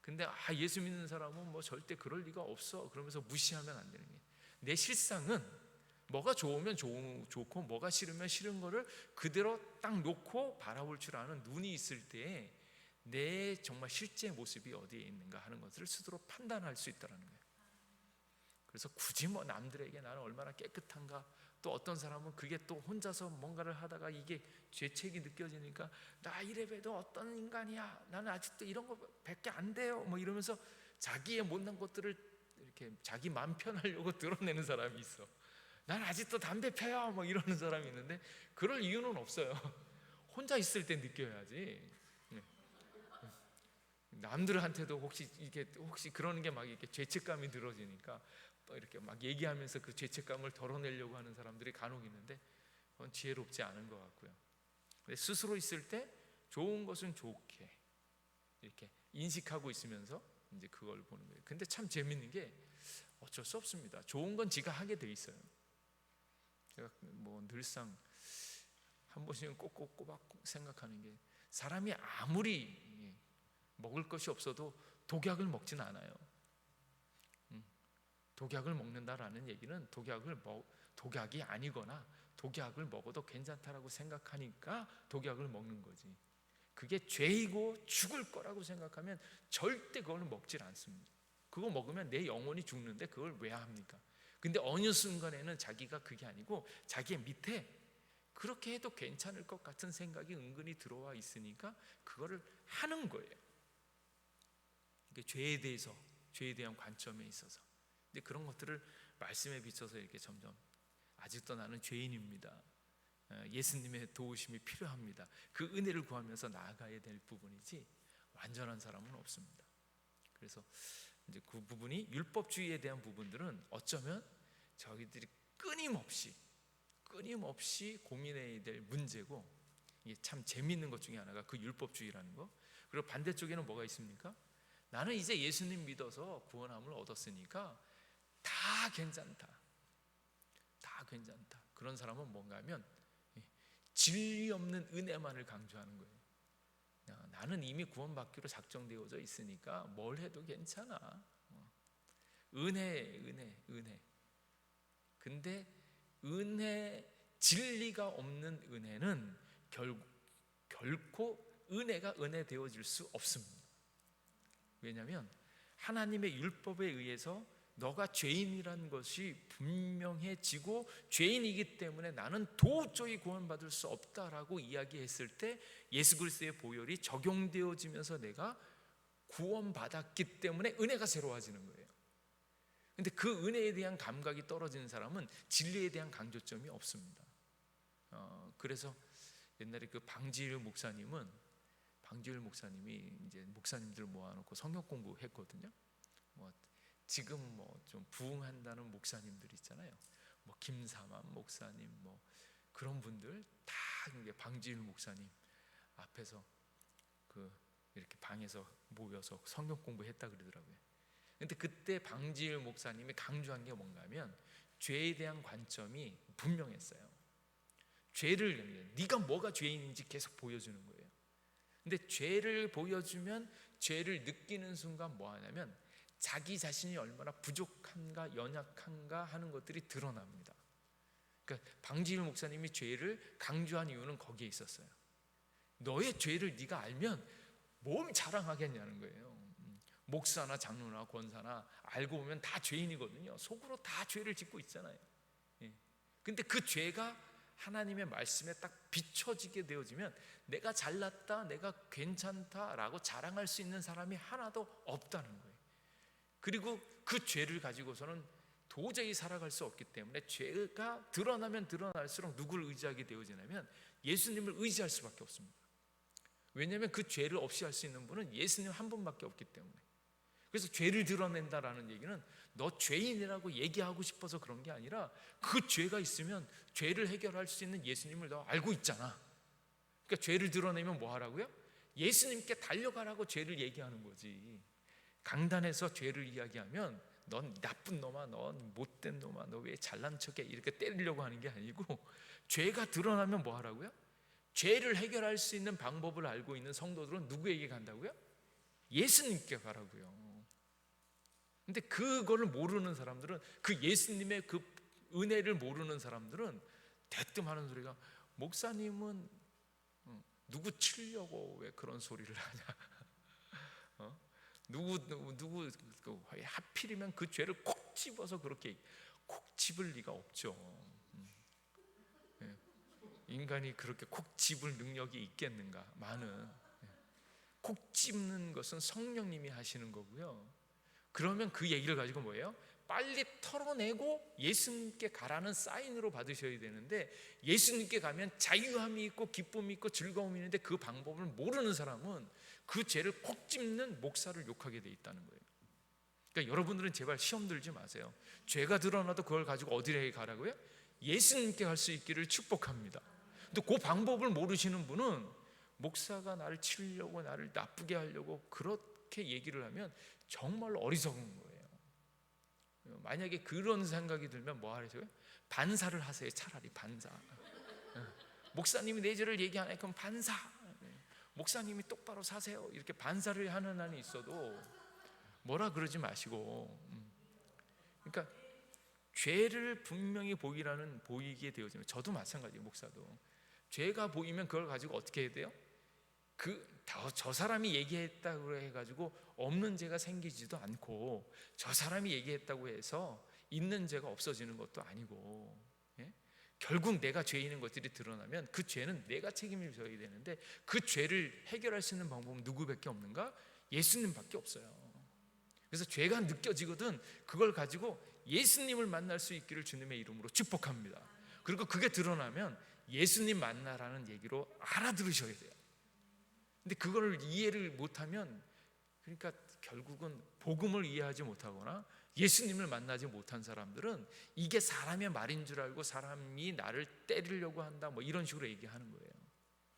근데 예수 믿는 사람은 절대 그럴 리가 없어 그러면서 무시하면 안 되는 거예요. 내 실상은 뭐가 좋으면 좋고 뭐가 싫으면 싫은 거를 그대로 딱 놓고 바라볼 줄 아는 눈이 있을 때에 내 정말 실제 모습이 어디에 있는가 하는 것을 스스로 판단할 수 있다는 거예요. 그래서 굳이 남들에게 나는 얼마나 깨끗한가, 또 어떤 사람은 그게 또 혼자서 뭔가를 하다가 이게 죄책이 느껴지니까 나 이래봬도 어떤 인간이야, 나는 아직도 이런 거밖에 안 돼요 이러면서 자기의 못난 것들을 이렇게 자기 마음 편하려고 드러내는 사람이 있어. 난 아직도 담배 펴요 이러는 사람이 있는데 그럴 이유는 없어요. 혼자 있을 때 느껴야지. 남들한테도 혹시 그러는 게 막 이렇게 죄책감이 들어지니까 또 이렇게 막 얘기하면서 그 죄책감을 덜어내려고 하는 사람들이 간혹 있는데 그건 지혜롭지 않은 것 같고요. 근데 스스로 있을 때 좋은 것은 좋게 이렇게 인식하고 있으면서 이제 그걸 보는 거예요. 근데 참 재밌는 게 어쩔 수 없습니다. 좋은 건 지가 하게 돼 있어요. 제가 늘상 한 번씩은 꼬박 생각하는 게 사람이 아무리 먹을 것이 없어도 독약을 먹진 않아요. 독약을 먹는다라는 얘기는 독약이 아니거나 독약을 먹어도 괜찮다라고 생각하니까 독약을 먹는 거지. 그게 죄이고 죽을 거라고 생각하면 절대 그걸 먹질 않습니다. 그거 먹으면 내 영혼이 죽는데 그걸 왜 합니까? 근데 어느 순간에는 자기가 그게 아니고 자기의 밑에 그렇게 해도 괜찮을 것 같은 생각이 은근히 들어와 있으니까 그거를 하는 거예요. 그러니까 죄에 대해서, 죄에 대한 관점에 있어서. 근데 그런 것들을 말씀에 비춰서 이렇게 점점 아직도 나는 죄인입니다, 예수님의 도우심이 필요합니다, 그 은혜를 구하면서 나아가야 될 부분이지 완전한 사람은 없습니다. 그래서 이제 그 부분이 율법주의에 대한 부분들은 어쩌면 저희들이 끊임없이 고민해야 될 문제고, 이게 참 재미있는 것 중에 하나가 그 율법주의라는 거. 그리고 반대쪽에는 뭐가 있습니까? 나는 이제 예수님 믿어서 구원함을 얻었으니까 다 괜찮다, 다 괜찮다. 그런 사람은 뭔가 하면 진리 없는 은혜만을 강조하는 거예요. 나는 이미 구원받기로 작정되어져 있으니까 뭘 해도 괜찮아. 은혜. 근데 진리가 없는 은혜는 결코 은혜가 은혜 되어질 수 없습니다. 왜냐하면 하나님의 율법에 의해서 너가 죄인이라는 것이 분명해지고 죄인이기 때문에 나는 도저히 구원받을 수 없다라고 이야기했을 때 예수 그리스도의 보혈이 적용되어지면서 내가 구원받았기 때문에 은혜가 새로워지는 거예요. 근데 그 은혜에 대한 감각이 떨어지는 사람은 진리에 대한 강조점이 없습니다. 그래서 옛날에 그 방지일 목사님이 이제 목사님들 모아놓고 성경 공부했거든요. 지금 좀 부흥한다는 목사님들 있잖아요. 김사만 목사님, 그런 분들 다 방지일 목사님 앞에서 이렇게 방에서 모여서 성경 공부했다 그러더라고요. 근데 그때 방지일 목사님이 강조한 게 뭔가 하면 죄에 대한 관점이 분명했어요. 네가 뭐가 죄인인지 계속 보여주는 거예요. 근데 죄를 보여주면 죄를 느끼는 순간 뭐 하냐면 자기 자신이 얼마나 부족한가 연약한가 하는 것들이 드러납니다. 그러니까 방지일 목사님이 죄를 강조한 이유는 거기에 있었어요. 너의 죄를 네가 알면 뭘 자랑하겠냐는 거예요. 목사나 장로나 권사나 알고 보면 다 죄인이거든요. 속으로 다 죄를 짓고 있잖아요. 근데 그 죄가 하나님의 말씀에 딱 비춰지게 되어지면 내가 잘났다, 내가 괜찮다라고 자랑할 수 있는 사람이 하나도 없다는 거예요. 그리고 그 죄를 가지고서는 도저히 살아갈 수 없기 때문에 죄가 드러나면 드러날수록 누구를 의지하게 되어지냐면 예수님을 의지할 수밖에 없습니다. 왜냐하면 그 죄를 없이 할 수 있는 분은 예수님 한 분밖에 없기 때문에. 그래서 죄를 드러낸다라는 얘기는 너 죄인이라고 얘기하고 싶어서 그런 게 아니라 그 죄가 있으면 죄를 해결할 수 있는 예수님을 너 알고 있잖아. 그러니까 죄를 드러내면 뭐 하라고요? 예수님께 달려가라고 죄를 얘기하는 거지. 강단에서 죄를 이야기하면 넌 나쁜 놈아, 넌 못된 놈아, 너 왜 잘난 척해 이렇게 때리려고 하는 게 아니고, 죄가 드러나면 뭐 하라고요? 죄를 해결할 수 있는 방법을 알고 있는 성도들은 누구에게 간다고요? 예수님께 가라고요. 근데 그거를 모르는 사람들은, 그 예수님의 그 은혜를 모르는 사람들은 대뜸 하는 소리가, 목사님은 누구 치려고 왜 그런 소리를 하냐? 누구 하필이면 그 죄를 콕 집어서 그렇게 콕 집을 리가 없죠. 인간이 그렇게 콕 집을 능력이 있겠는가? 콕 집는 것은 성령님이 하시는 거고요. 그러면 그 얘기를 가지고 뭐예요? 빨리 털어내고 예수님께 가라는 사인으로 받으셔야 되는데, 예수님께 가면 자유함이 있고 기쁨이 있고 즐거움이 있는데 그 방법을 모르는 사람은 그 죄를 콕 집는 목사를 욕하게 돼 있다는 거예요. 그러니까 여러분들은 제발 시험 들지 마세요. 죄가 드러나도 그걸 가지고 어디에 가라고요? 예수님께 갈 수 있기를 축복합니다. 근데 그 방법을 모르시는 분은 목사가 나를 치려고 나를 나쁘게 하려고 그렇게 얘기를 하면 정말로 어리석은 거예요. 만약에 그런 생각이 들면 뭐 하세요? 반사를 하세요. 차라리 반사. 목사님이 내 죄를 얘기하네, 그럼 반사. 목사님이 똑바로 사세요. 이렇게 반사를 하는 한이 있어도 뭐라 그러지 마시고. 그러니까 죄를 분명히 보이게 되어지면, 저도 마찬가지예요. 목사도 죄가 보이면 그걸 가지고 어떻게 해야 돼요? 저 사람이 얘기했다고 해가지고 없는 죄가 생기지도 않고, 저 사람이 얘기했다고 해서 있는 죄가 없어지는 것도 아니고, 예? 결국 내가 죄인인 것들이 드러나면 그 죄는 내가 책임을 져야 되는데, 그 죄를 해결할 수 있는 방법은 누구밖에 없는가? 예수님밖에 없어요. 그래서 죄가 느껴지거든 그걸 가지고 예수님을 만날 수 있기를 주님의 이름으로 축복합니다. 그리고 그게 드러나면 예수님 만나라는 얘기로 알아들으셔야 돼요. 근데 그걸 이해를 못하면, 그러니까 결국은 복음을 이해하지 못하거나 예수님을 만나지 못한 사람들은 이게 사람의 말인 줄 알고 사람이 나를 때리려고 한다 뭐 이런 식으로 얘기하는 거예요.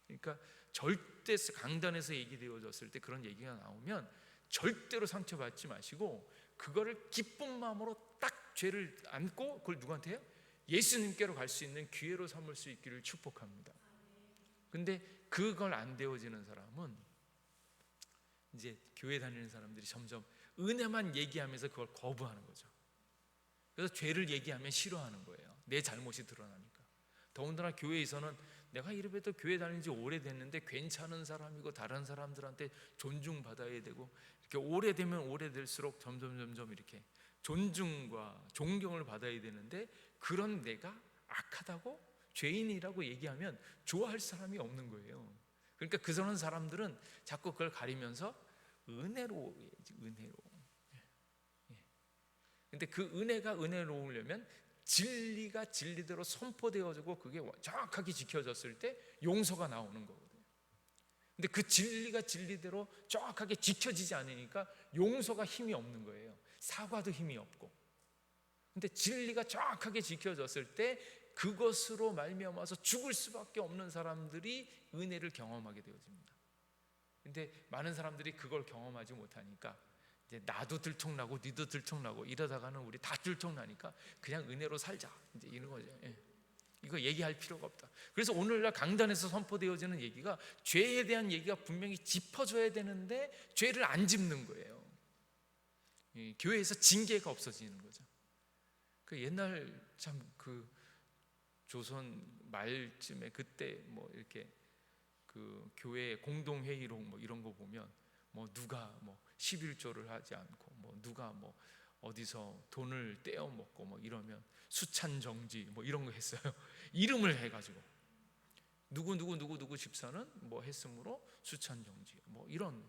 그러니까 절대 강단에서 얘기되어졌을 때 그런 얘기가 나오면 절대로 상처받지 마시고 그거를 기쁜 마음으로 딱 죄를 안고 그걸 누구한테 해요? 예수님께로 갈 수 있는 기회로 삼을 수 있기를 축복합니다. 근데 그걸 안 되어지는 사람은 이제 교회 다니는 사람들이 점점 은혜만 얘기하면서 그걸 거부하는 거죠. 그래서 죄를 얘기하면 싫어하는 거예요. 내 잘못이 드러나니까. 더군다나 교회에서는 내가 이래봬도 교회 다닌 지 오래됐는데 괜찮은 사람이고 다른 사람들한테 존중받아야 되고, 이렇게 오래되면 오래될수록 점점 이렇게 존중과 존경을 받아야 되는데, 그런 내가 악하다고 죄인이라고 얘기하면 좋아할 사람이 없는 거예요. 그러니까 그런 사람들은 자꾸 그걸 가리면서 은혜로워야지, 은혜로. 근데 그 은혜가 은혜로우려면 진리가 진리대로 선포되어지고 그게 정확하게 지켜졌을 때 용서가 나오는 거거든요. 근데 그 진리가 진리대로 정확하게 지켜지지 않으니까 용서가 힘이 없는 거예요. 사과도 힘이 없고. 근데 진리가 정확하게 지켜졌을 때 그것으로 말미암아서 죽을 수밖에 없는 사람들이 은혜를 경험하게 되어집니다. 근데 많은 사람들이 그걸 경험하지 못하니까 이제 나도 들통나고 니도 들통나고 이러다가는 우리 다 들통나니까 그냥 은혜로 살자, 이제 이런 거죠. 예. 이거 얘기할 필요가 없다. 그래서 오늘날 강단에서 선포되어지는 얘기가 죄에 대한 얘기가 분명히 짚어줘야 되는데 죄를 안 짚는 거예요. 교회에서 징계가 없어지는 거죠. 그 옛날 참 그 조선 말쯤에 그때 뭐 이렇게 그 교회 공동 회의록 뭐 이런 거 보면 뭐 누가 뭐 11조를 하지 않고 뭐 누가 뭐 어디서 돈을 떼어 먹고 뭐 이러면 수찬 정지 뭐 이런 거 했어요. 이름을 해가지고 누구 집사는 뭐 했으므로 수찬 정지 뭐 이런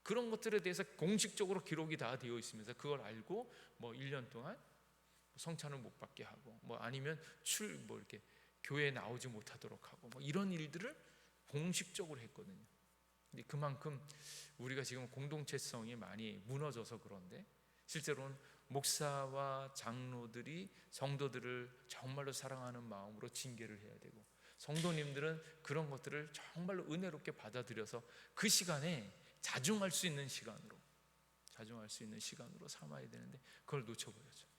그런 것들에 대해서 공식적으로 기록이 다 되어 있으면서 그걸 알고 뭐 1년 동안 성찬을 못 받게 하고 뭐 아니면 뭐 이렇게 교회에 나오지 못하도록 하고 뭐 이런 일들을 공식적으로 했거든요. 근데 그만큼 우리가 지금 공동체성이 많이 무너져서 그런데 실제로는 목사와 장로들이 성도들을 정말로 사랑하는 마음으로 징계를 해야 되고, 성도님들은 그런 것들을 정말로 은혜롭게 받아들여서 그 시간에 자중할 수 있는 시간으로 삼아야 되는데 그걸 놓쳐버렸죠.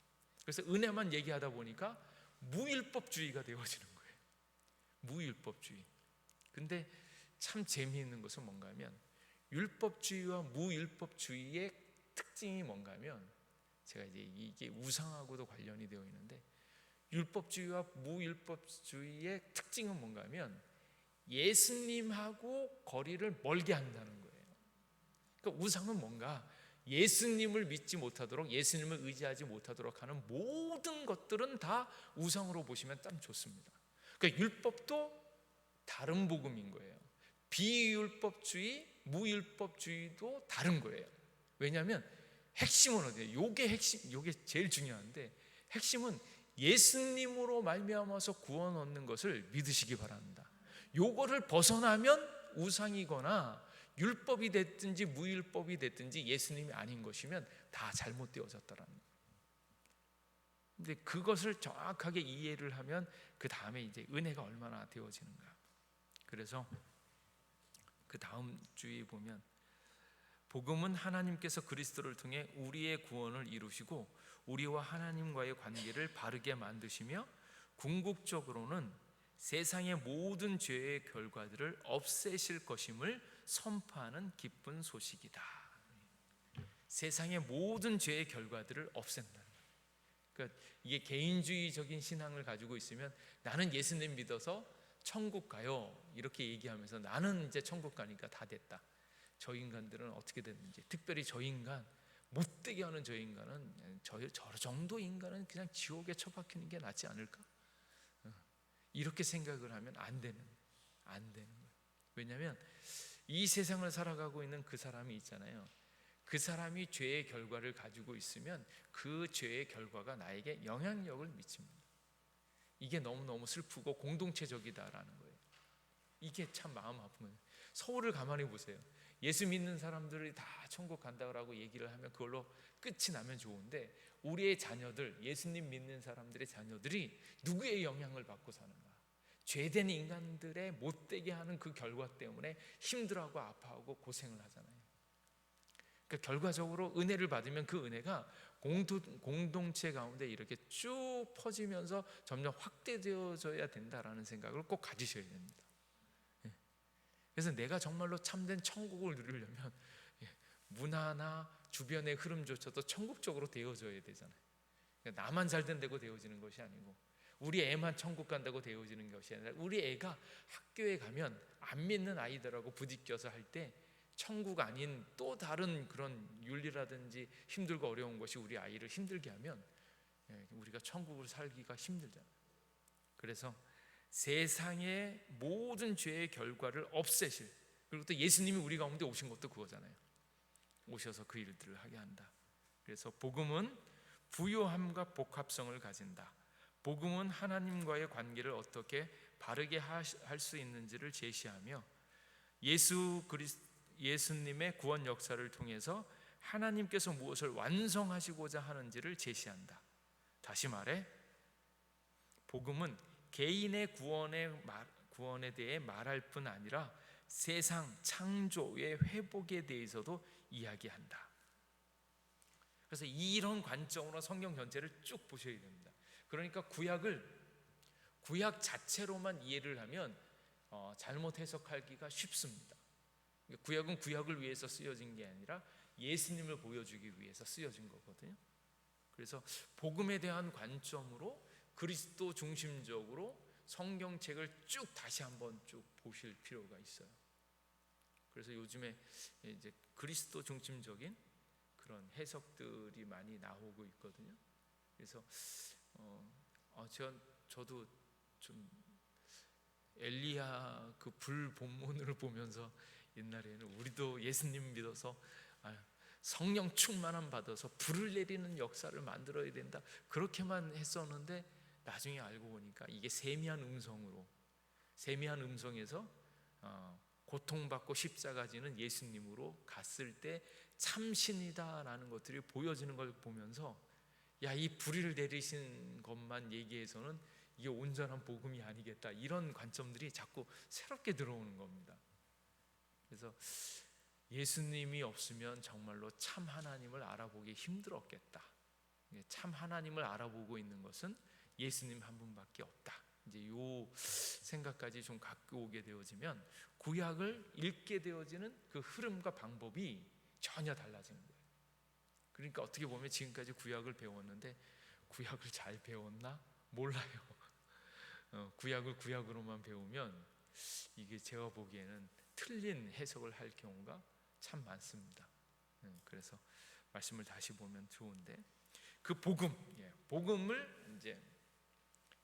그래서 은혜만 얘기하다 보니까 무율법주의가 되어지는 거예요. 무율법주의. 근데 참 재미있는 것은 뭔가 하면 율법주의와 무율법주의의 특징이 뭔가 하면, 제가 이제 이게 우상하고도 관련이 되어 있는데 율법주의와 무율법주의의 특징은 뭔가 하면 예수님하고 거리를 멀게 한다는 거예요. 그러니까 우상은 뭔가 예수님을 믿지 못하도록, 예수님을 의지하지 못하도록 하는 모든 것들은 다 우상으로 보시면 참 좋습니다. 그러니까 율법도 다른 복음인 거예요. 비율법주의, 무율법주의도 다른 거예요. 왜냐하면 핵심은 어디예요? 요게 핵심, 요게 제일 중요한데 핵심은 예수님으로 말미암아서 구원 얻는 것을 믿으시기 바랍니다. 요거를 벗어나면 우상이거나 율법이 됐든지 무율법이 됐든지 예수님이 아닌 것이면 다 잘못되어졌다라는 거예요. 근데 그것을 정확하게 이해를 하면 그 다음에 이제 은혜가 얼마나 되어지는가. 그래서 그 다음 주에 보면 복음은 하나님께서 그리스도를 통해 우리의 구원을 이루시고 우리와 하나님과의 관계를 바르게 만드시며 궁극적으로는 세상의 모든 죄의 결과들을 없애실 것임을 선포하는 기쁜 소식이다. 세상의 모든 죄의 결과들을 없앤다. 그러니까 이게 개인주의적인 신앙을 가지고 있으면 나는 예수님 믿어서 천국 가요 이렇게 얘기하면서 나는 이제 천국 가니까 다 됐다. 저 인간들은 어떻게 됐는지, 특별히 저 인간, 못되게 하는 저 인간은, 저 정도 인간은 그냥 지옥에 처박히는 게 낫지 않을까? 이렇게 생각을 하면 안 되는 거예요. 왜냐하면 이 세상을 살아가고 있는 그 사람이 있잖아요. 그 사람이 죄의 결과를 가지고 있으면 그 죄의 결과가 나에게 영향력을 미칩니다. 이게 너무너무 슬프고 공동체적이다라는 거예요. 이게 참 마음 아픈 거예요. 서울을 가만히 보세요. 예수 믿는 사람들이 다 천국 간다고 얘기를 하면 그걸로 끝이 나면 좋은데, 우리의 자녀들, 예수님 믿는 사람들의 자녀들이 누구의 영향을 받고 사는가? 죄된 인간들의 못되게 하는 그 결과 때문에 힘들어하고 아파하고 고생을 하잖아요. 그러니까 결과적으로 은혜를 받으면 그 은혜가 공동체 가운데 이렇게 쭉 퍼지면서 점점 확대되어져야 된다라는 생각을 꼭 가지셔야 됩니다. 그래서 내가 정말로 참된 천국을 누리려면 문화나 주변의 흐름조차도 천국적으로 되어져야 되잖아요. 그러니까 나만 잘 된다고 되어지는 것이 아니고, 우리 애만 천국 간다고 되어지는 것이 아니라, 우리 애가 학교에 가면 안 믿는 아이들하고 부딪혀서 할 때 천국 아닌 또 다른 그런 윤리라든지 힘들고 어려운 것이 우리 아이를 힘들게 하면 우리가 천국을 살기가 힘들잖아요. 그래서 세상의 모든 죄의 결과를 없애실, 그리고 또 예수님이 우리 가운데 오신 것도 그거잖아요. 오셔서 그 일들을 하게 한다. 그래서 복음은 부요함과 복합성을 가진다. 복음은 하나님과의 관계를 어떻게 바르게 할 수 있는지를 제시하며, 예수님의 구원 역사를 통해서 하나님께서 무엇을 완성하시고자 하는지를 제시한다. 다시 말해, 복음은 개인의 구원에 대해 말할 뿐 아니라 세상 창조의 회복에 대해서도 이야기한다. 그래서 이런 관점으로 성경 전체를 쭉 보셔야 됩니다. 그러니까 구약 자체로만 이해를 하면 잘못 해석하기가 쉽습니다. 구약은 구약을 위해서 쓰여진 게 아니라 예수님을 보여주기 위해서 쓰여진 거거든요. 그래서 복음에 대한 관점으로 그리스도 중심적으로 성경책을 쭉 다시 한번 쭉 보실 필요가 있어요. 그래서 요즘에 이제 그리스도 중심적인 그런 해석들이 많이 나오고 있거든요. 그래서 저도 좀 엘리야 그 불 본문을 보면서 옛날에는 우리도 예수님 믿어서 성령 충만함 받아서 불을 내리는 역사를 만들어야 된다, 그렇게만 했었는데, 나중에 알고 보니까 이게 세미한 음성에서 고통받고 십자가 지는 예수님으로 갔을 때 참신이다라는 것들이 보여지는 걸 보면서, 이 불을 내리신 것만 얘기해서는 이게 온전한 복음이 아니겠다, 이런 관점들이 자꾸 새롭게 들어오는 겁니다. 그래서 예수님이 없으면 정말로 참 하나님을 알아보기 힘들었겠다. 참 하나님을 알아보고 있는 것은 예수님 한 분밖에 없다. 이제 요 생각까지 좀 갖고 오게 되어지면 구약을 읽게 되어지는 그 흐름과 방법이 전혀 달라지는 거예요. 그러니까 어떻게 보면 지금까지 구약을 배웠는데 구약을 잘 배웠나? 몰라요. 구약을 구약으로만 배우면 이게 제가 보기에는 틀린 해석을 할 경우가 참 많습니다. 그래서 말씀을 다시 보면 좋은데, 그 복음을 이제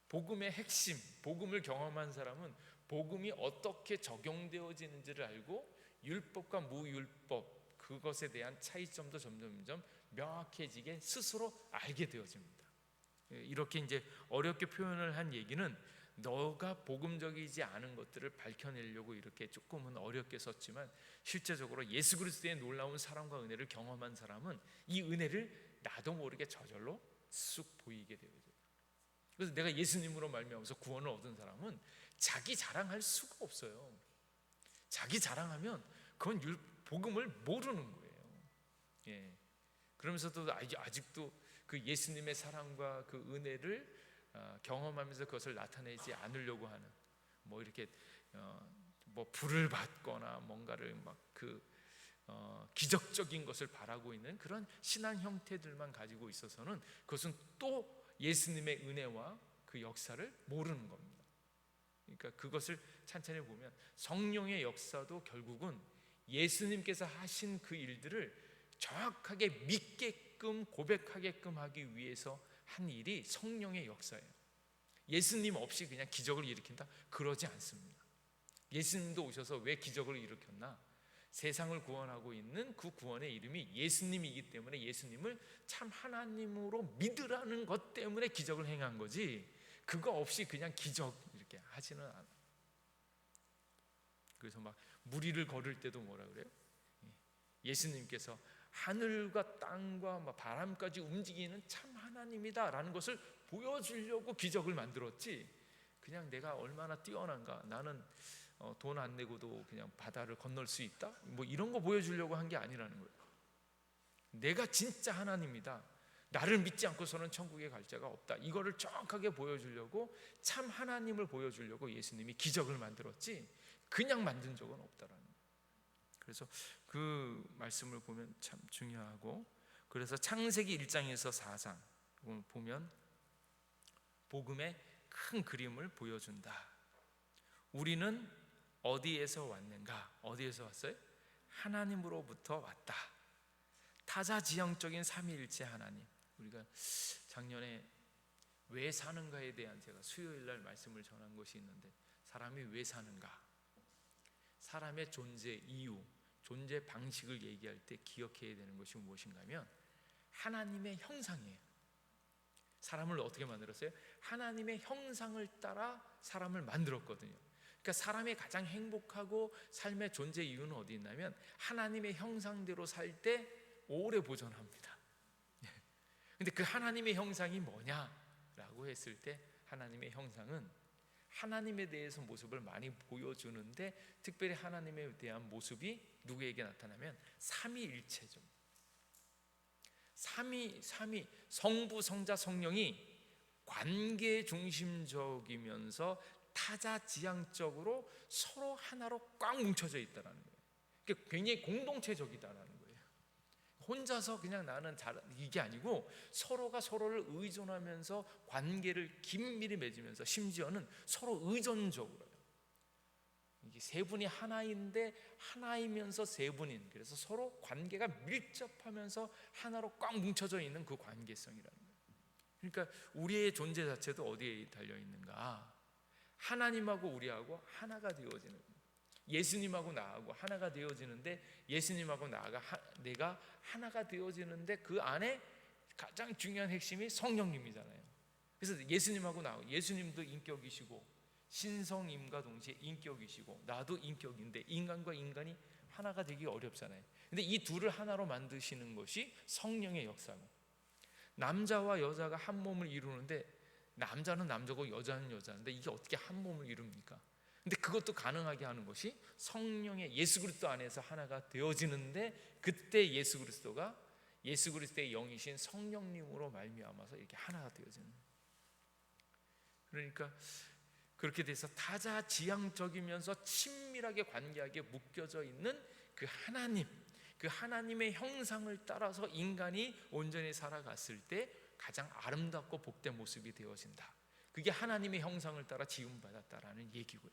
복음의 핵심, 복음을 경험한 사람은 복음이 어떻게 적용되어지는지를 알고 율법과 무율법, 그것에 대한 차이점도 점점 명확해지게 스스로 알게 되어집니다. 이렇게 이제 어렵게 표현을 한 얘기는, 너가 복음적이지 않은 것들을 밝혀내려고 이렇게 조금은 어렵게 썼지만, 실제적으로 예수 그리스도의 놀라운 사랑과 은혜를 경험한 사람은 이 은혜를 나도 모르게 저절로 쑥 보이게 되어져요. 그래서 내가 예수님으로 말미암아서 구원을 얻은 사람은 자기 자랑할 수가 없어요. 자기 자랑하면 그건 복음을 모르는 거예요. 그러면서도 아직도 그 예수님의 사랑과 그 은혜를 경험하면서 그것을 나타내지 않으려고 하는, 뭐 이렇게 불을 받거나 뭔가를 기적적인 것을 바라고 있는 그런 신앙 형태들만 가지고 있어서는 그것은 또 예수님의 은혜와 그 역사를 모르는 겁니다. 그러니까 그것을 찬찬히 보면 성령의 역사도 결국은 예수님께서 하신 그 일들을 정확하게 믿게끔 고백하게끔 하기 위해서 한 일이 성령의 역사예요. 예수님 없이 그냥 기적을 일으킨다? 그러지 않습니다. 예수님도 오셔서 왜 기적을 일으켰나? 세상을 구원하고 있는 그 구원의 이름이 예수님이기 때문에 예수님을 참 하나님으로 믿으라는 것 때문에 기적을 행한 거지, 그거 없이 그냥 기적 이렇게 하지는 않아요. 그래서 막 무리를 걸을 때도 뭐라 그래요? 예수님께서 하늘과 땅과 바람까지 움직이는 참 하나님이다 라는 것을 보여주려고 기적을 만들었지, 그냥 내가 얼마나 뛰어난가, 나는 돈 안 내고도 그냥 바다를 건널 수 있다, 뭐 이런 거 보여주려고 한 게 아니라는 거예요. 내가 진짜 하나님이다, 나를 믿지 않고서는 천국에 갈 자가 없다, 이거를 정확하게 보여주려고, 참 하나님을 보여주려고 예수님이 기적을 만들었지 그냥 만든 적은 없다라는 거예요. 그래서 그 말씀을 보면 참 중요하고, 그래서 창세기 1장에서 4장 보면 복음의 큰 그림을 보여준다. 우리는 어디에서 왔는가? 어디에서 왔어요? 하나님으로부터 왔다. 타자지향적인 삼위일체 하나님. 우리가 작년에 왜 사는가에 대한 제가 수요일 날 말씀을 전한 것이 있는데, 사람이 왜 사는가? 사람의 존재 이유, 존재 방식을 얘기할 때 기억해야 되는 것이 무엇인가 하면 하나님의 형상이에요. 사람을 어떻게 만들었어요? 하나님의 형상을 따라 사람을 만들었거든요. 그러니까 사람이 가장 행복하고 삶의 존재 이유는 어디 있냐면 하나님의 형상대로 살 때 오래 보존합니다. 근데 그 하나님의 형상이 뭐냐라고 했을 때, 하나님의 형상은 하나님에 대해서 모습을 많이 보여주는데, 특별히 하나님에 대한 모습이 누구에게 나타나면 삼위일체죠. 삼위 성부, 성자, 성령이 관계 중심적이면서 타자지향적으로 서로 하나로 꽉 뭉쳐져 있다는 거예요. 그러니까 굉장히 공동체적이다라는 거예요. 혼자서 그냥 나는 잘, 이게 아니고 서로가 서로를 의존하면서 관계를 긴밀히 맺으면서, 심지어는 서로 의존적으로요. 이게 세 분이 하나인데 하나이면서 세 분인, 그래서 서로 관계가 밀접하면서 하나로 꽉 뭉쳐져 있는 그 관계성이라는 거예요. 그러니까 우리의 존재 자체도 어디에 달려 있는가? 하나님하고 우리하고 하나가 되어지는 거예요. 예수님하고 나하고 하나가 되어지는데, 예수님하고 내가 하나가 되어지는데 그 안에 가장 중요한 핵심이 성령님이잖아요. 그래서 예수님하고 나하고, 예수님도 인격이시고 신성임과 동시에 인격이시고 나도 인격인데 인간과 인간이 하나가 되기 어렵잖아요. 근데 이 둘을 하나로 만드시는 것이 성령의 역사고, 남자와 여자가 한 몸을 이루는데 남자는 남자고 여자는 여자인데 이게 어떻게 한 몸을 이룹니까? 근데 그것도 가능하게 하는 것이 성령의 예수 그리스도 안에서 하나가 되어지는데, 그때 예수 그리스도의 영이신 성령님으로 말미암아서 이렇게 하나가 되어지는. 그러니까 그렇게 돼서 타자지향적이면서 친밀하게 관계하게 묶여져 있는 그 하나님, 그 하나님의 형상을 따라서 인간이 온전히 살아갔을 때 가장 아름답고 복된 모습이 되어진다. 그게 하나님의 형상을 따라 지음받았다라는 얘기고요.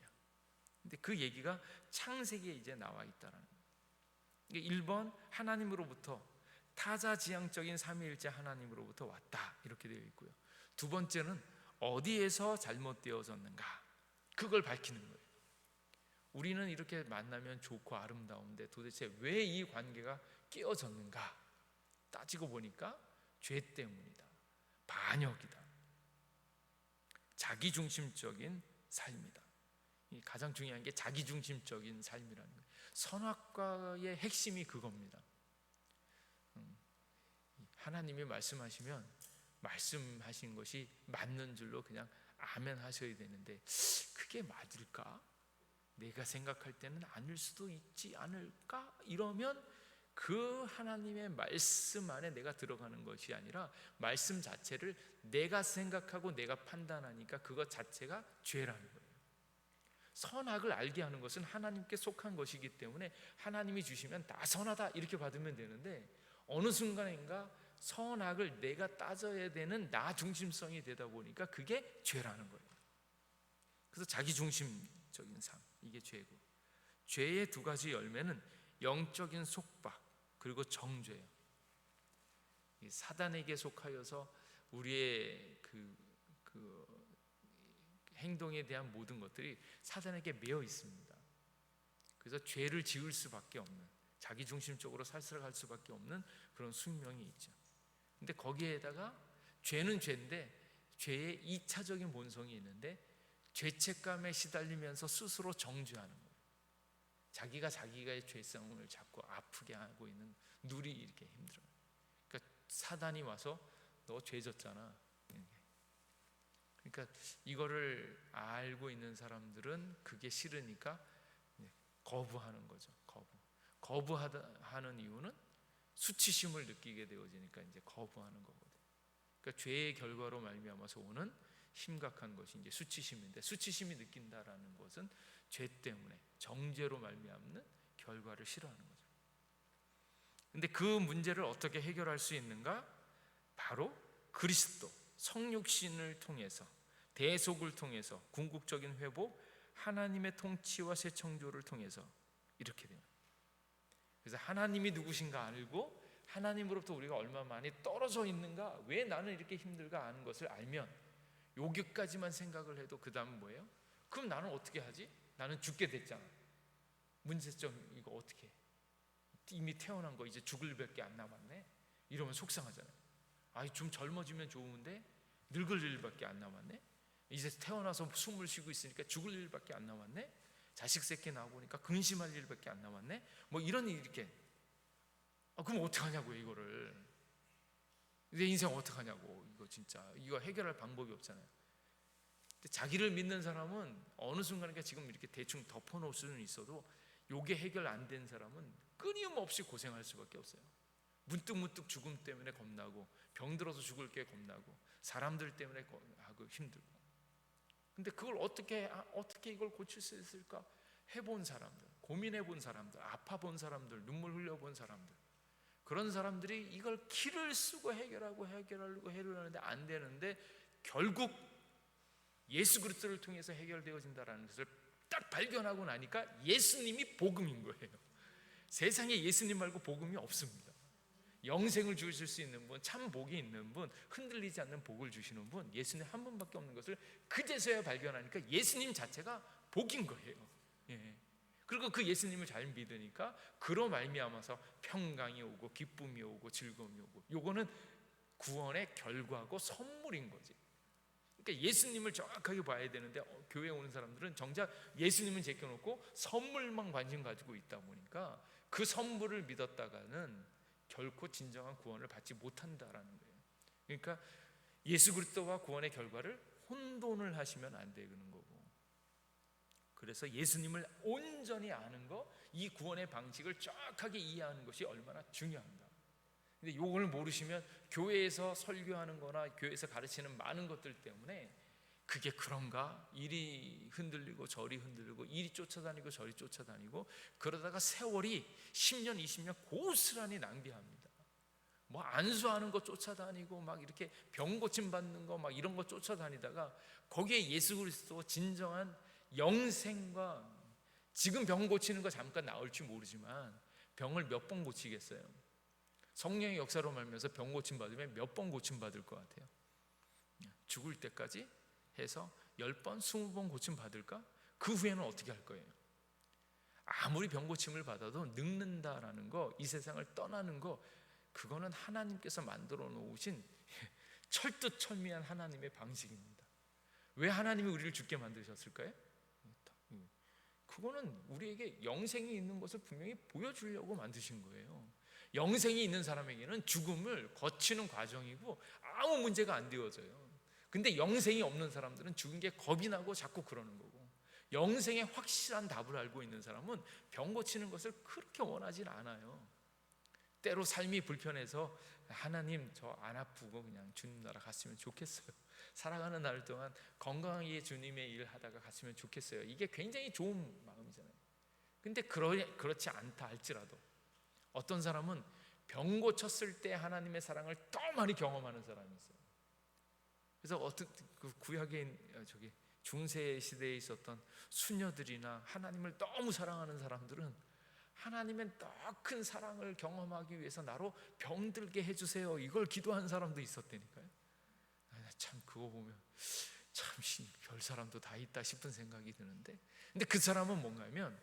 근데 그 얘기가 창세기에 이제 나와 있다라는 거예요. 1번 하나님으로부터, 타자지향적인 삼위일체 하나님으로부터 왔다, 이렇게 되어 있고요. 두 번째는 어디에서 잘못되어졌는가, 그걸 밝히는 거예요. 우리는 이렇게 만나면 좋고 아름다운데 도대체 왜 이 관계가 깨어졌는가? 따지고 보니까 죄 때문이다, 반역이다, 자기중심적인 삶이다. 가장 중요한 게 자기중심적인 삶이라는 거예요. 선악과의 핵심이 그겁니다. 하나님이 말씀하시면 말씀하신 것이 맞는 줄로 그냥 아멘 하셔야 되는데, 그게 맞을까? 내가 생각할 때는 아닐 수도 있지 않을까? 이러면 그 하나님의 말씀 안에 내가 들어가는 것이 아니라 말씀 자체를 내가 생각하고 내가 판단하니까 그것 자체가 죄라는 거예요. 선악을 알게 하는 것은 하나님께 속한 것이기 때문에 하나님이 주시면 다 선하다 이렇게 받으면 되는데, 어느 순간인가 선악을 내가 따져야 되는 나 중심성이 되다 보니까 그게 죄라는 거예요. 그래서 자기중심적인 삶, 이게 죄고, 죄의 두 가지 열매는 영적인 속박 그리고 정죄예요. 이 사단에게 속하여서 우리의 그 행동에 대한 모든 것들이 사단에게 매여 있습니다. 그래서 죄를 지을 수밖에 없는, 자기중심적으로 살아갈 수밖에 없는 그런 숙명이 있죠. 근데 거기에다가 죄는 죄인데 죄의 2차적인 본성이 있는데 죄책감에 시달리면서 스스로 정죄하는 거예요. 자기가 죄성을 자꾸 아프게 하고 있는, 누리기 이렇게 힘들어요. 그러니까 사단이 와서 너 죄 졌잖아. 그러니까 이거를 알고 있는 사람들은 그게 싫으니까 거부하는 거죠. 거부하는 이유는 수치심을 느끼게 되어지니까 이제 거부하는 거거든요. 그러니까 죄의 결과로 말미암아서 오는 심각한 것이 이제 수치심인데, 수치심이 느낀다라는 것은 죄 때문에 정죄로 말미암는 결과를 싫어하는 거죠. 근데 그 문제를 어떻게 해결할 수 있는가? 바로 그리스도, 성육신을 통해서, 대속을 통해서, 궁극적인 회복, 하나님의 통치와 새 창조를 통해서 이렇게 돼요. 그래서 하나님이 누구신가 알고 하나님으로부터 우리가 얼마 많이 떨어져 있는가, 왜 나는 이렇게 힘들까 아는 것을 알면, 여기까지만 생각을 해도 그 다음은 뭐예요? 그럼 나는 어떻게 하지? 나는 죽게 됐잖아. 문제점 이거 어떻게 해? 이미 태어난 거 이제 죽을 밖에 안 남았네. 이러면 속상하잖아요. 아이 좀 젊어지면 좋은데 늙을 일밖에 안 남았네. 이제 태어나서 숨을 쉬고 있으니까 죽을 일밖에 안 남았네. 자식 새끼 나오니까 근심할 일밖에 안 남았네. 뭐 이런 일 이렇게. 그럼 어떡하냐고 이거를. 내 인생 어떡하냐고. 이거 진짜 이거 해결할 방법이 없잖아요. 근데 자기를 믿는 사람은 어느 순간에 지금 이렇게 대충 덮어놓을 수는 있어도 요게 해결 안 된 사람은 끊임없이 고생할 수밖에 없어요. 문득문득 죽음 때문에 겁나고, 병들어서 죽을 게 겁나고, 사람들 때문에 하고 힘들고. 근데 그걸 어떻게 이걸 고칠 수 있을까? 해본 사람들, 고민해본 사람들, 아파본 사람들, 눈물 흘려본 사람들, 그런 사람들이 이걸 키를 쓰고 해결하려고 하는데 안 되는데, 결국 예수 그리스도를 통해서 해결되어진다는 것을 딱 발견하고 나니까 예수님이 복음인 거예요. 세상에 예수님 말고 복음이 없습니다. 영생을 주실 수 있는 분, 참 복이 있는 분, 흔들리지 않는 복을 주시는 분, 예수님 한 분밖에 없는 것을 그제서야 발견하니까 예수님 자체가 복인 거예요. 그리고 그 예수님을 잘 믿으니까 그로 말미암아서 평강이 오고 기쁨이 오고 즐거움이 오고, 요거는 구원의 결과고 선물인 거지. 그러니까 예수님을 정확하게 봐야 되는데 교회에 오는 사람들은 정작 예수님은 제껴놓고 선물만 관심 가지고 있다 보니까 그 선물을 믿었다가는 결코 진정한 구원을 받지 못한다라는 거예요. 그러니까 예수 그리스도와 구원의 결과를 혼돈을 하시면 안 되는 거고, 그래서 예수님을 온전히 아는 거, 이 구원의 방식을 정확하게 이해하는 것이 얼마나 중요한가. 근데 요걸 모르시면 교회에서 설교하는 거나 교회에서 가르치는 많은 것들 때문에 그게 그런가, 이리 흔들리고 저리 흔들리고, 이리 쫓아다니고 저리 쫓아다니고, 그러다가 세월이 10년 20년 고스란히 낭비합니다. 뭐 안수하는 거 쫓아다니고 막 이렇게 병 고침 받는 거 막 이런 거 쫓아다니다가 거기에 예수 그리스도 진정한 영생과, 지금 병 고치는 거 잠깐 나올지 모르지만 병을 몇 번 고치겠어요? 성령의 역사로 말미암아서 병 고침 받으면 몇 번 고침 받을 것 같아요? 죽을 때까지 해서 10번, 20번 고침 받을까? 그 후에는 어떻게 할 거예요? 아무리 병 고침을 받아도 늙는다라는 거, 이 세상을 떠나는 거, 그거는 하나님께서 만들어 놓으신 철두철미한 하나님의 방식입니다. 왜 하나님이 우리를 죽게 만드셨을까요? 그거는 우리에게 영생이 있는 것을 분명히 보여주려고 만드신 거예요. 영생이 있는 사람에게는 죽음을 거치는 과정이고 아무 문제가 안 되어져요. 근데 영생이 없는 사람들은 죽은 게 겁이 나고 자꾸 그러는 거고, 영생의 확실한 답을 알고 있는 사람은 병 고치는 것을 그렇게 원하진 않아요. 때로 삶이 불편해서 하나님 저 안 아프고 그냥 주님 나라 갔으면 좋겠어요. 살아가는 날 동안 건강하게 주님의 일을 하다가 갔으면 좋겠어요. 이게 굉장히 좋은 마음이잖아요. 근데 그렇지 않다 할지라도 어떤 사람은 병 고쳤을 때 하나님의 사랑을 더 많이 경험하는 사람이 있어요. 그래서 어떤 그 구약의 저기 중세 시대에 있었던 수녀들이나 하나님을 너무 사랑하는 사람들은 하나님의 더 큰 사랑을 경험하기 위해서 나로 병들게 해주세요, 이걸 기도한 사람도 있었다니까요. 참 그거 보면 참 별 사람도 다 있다 싶은 생각이 드는데, 근데 그 사람은 뭔가 하면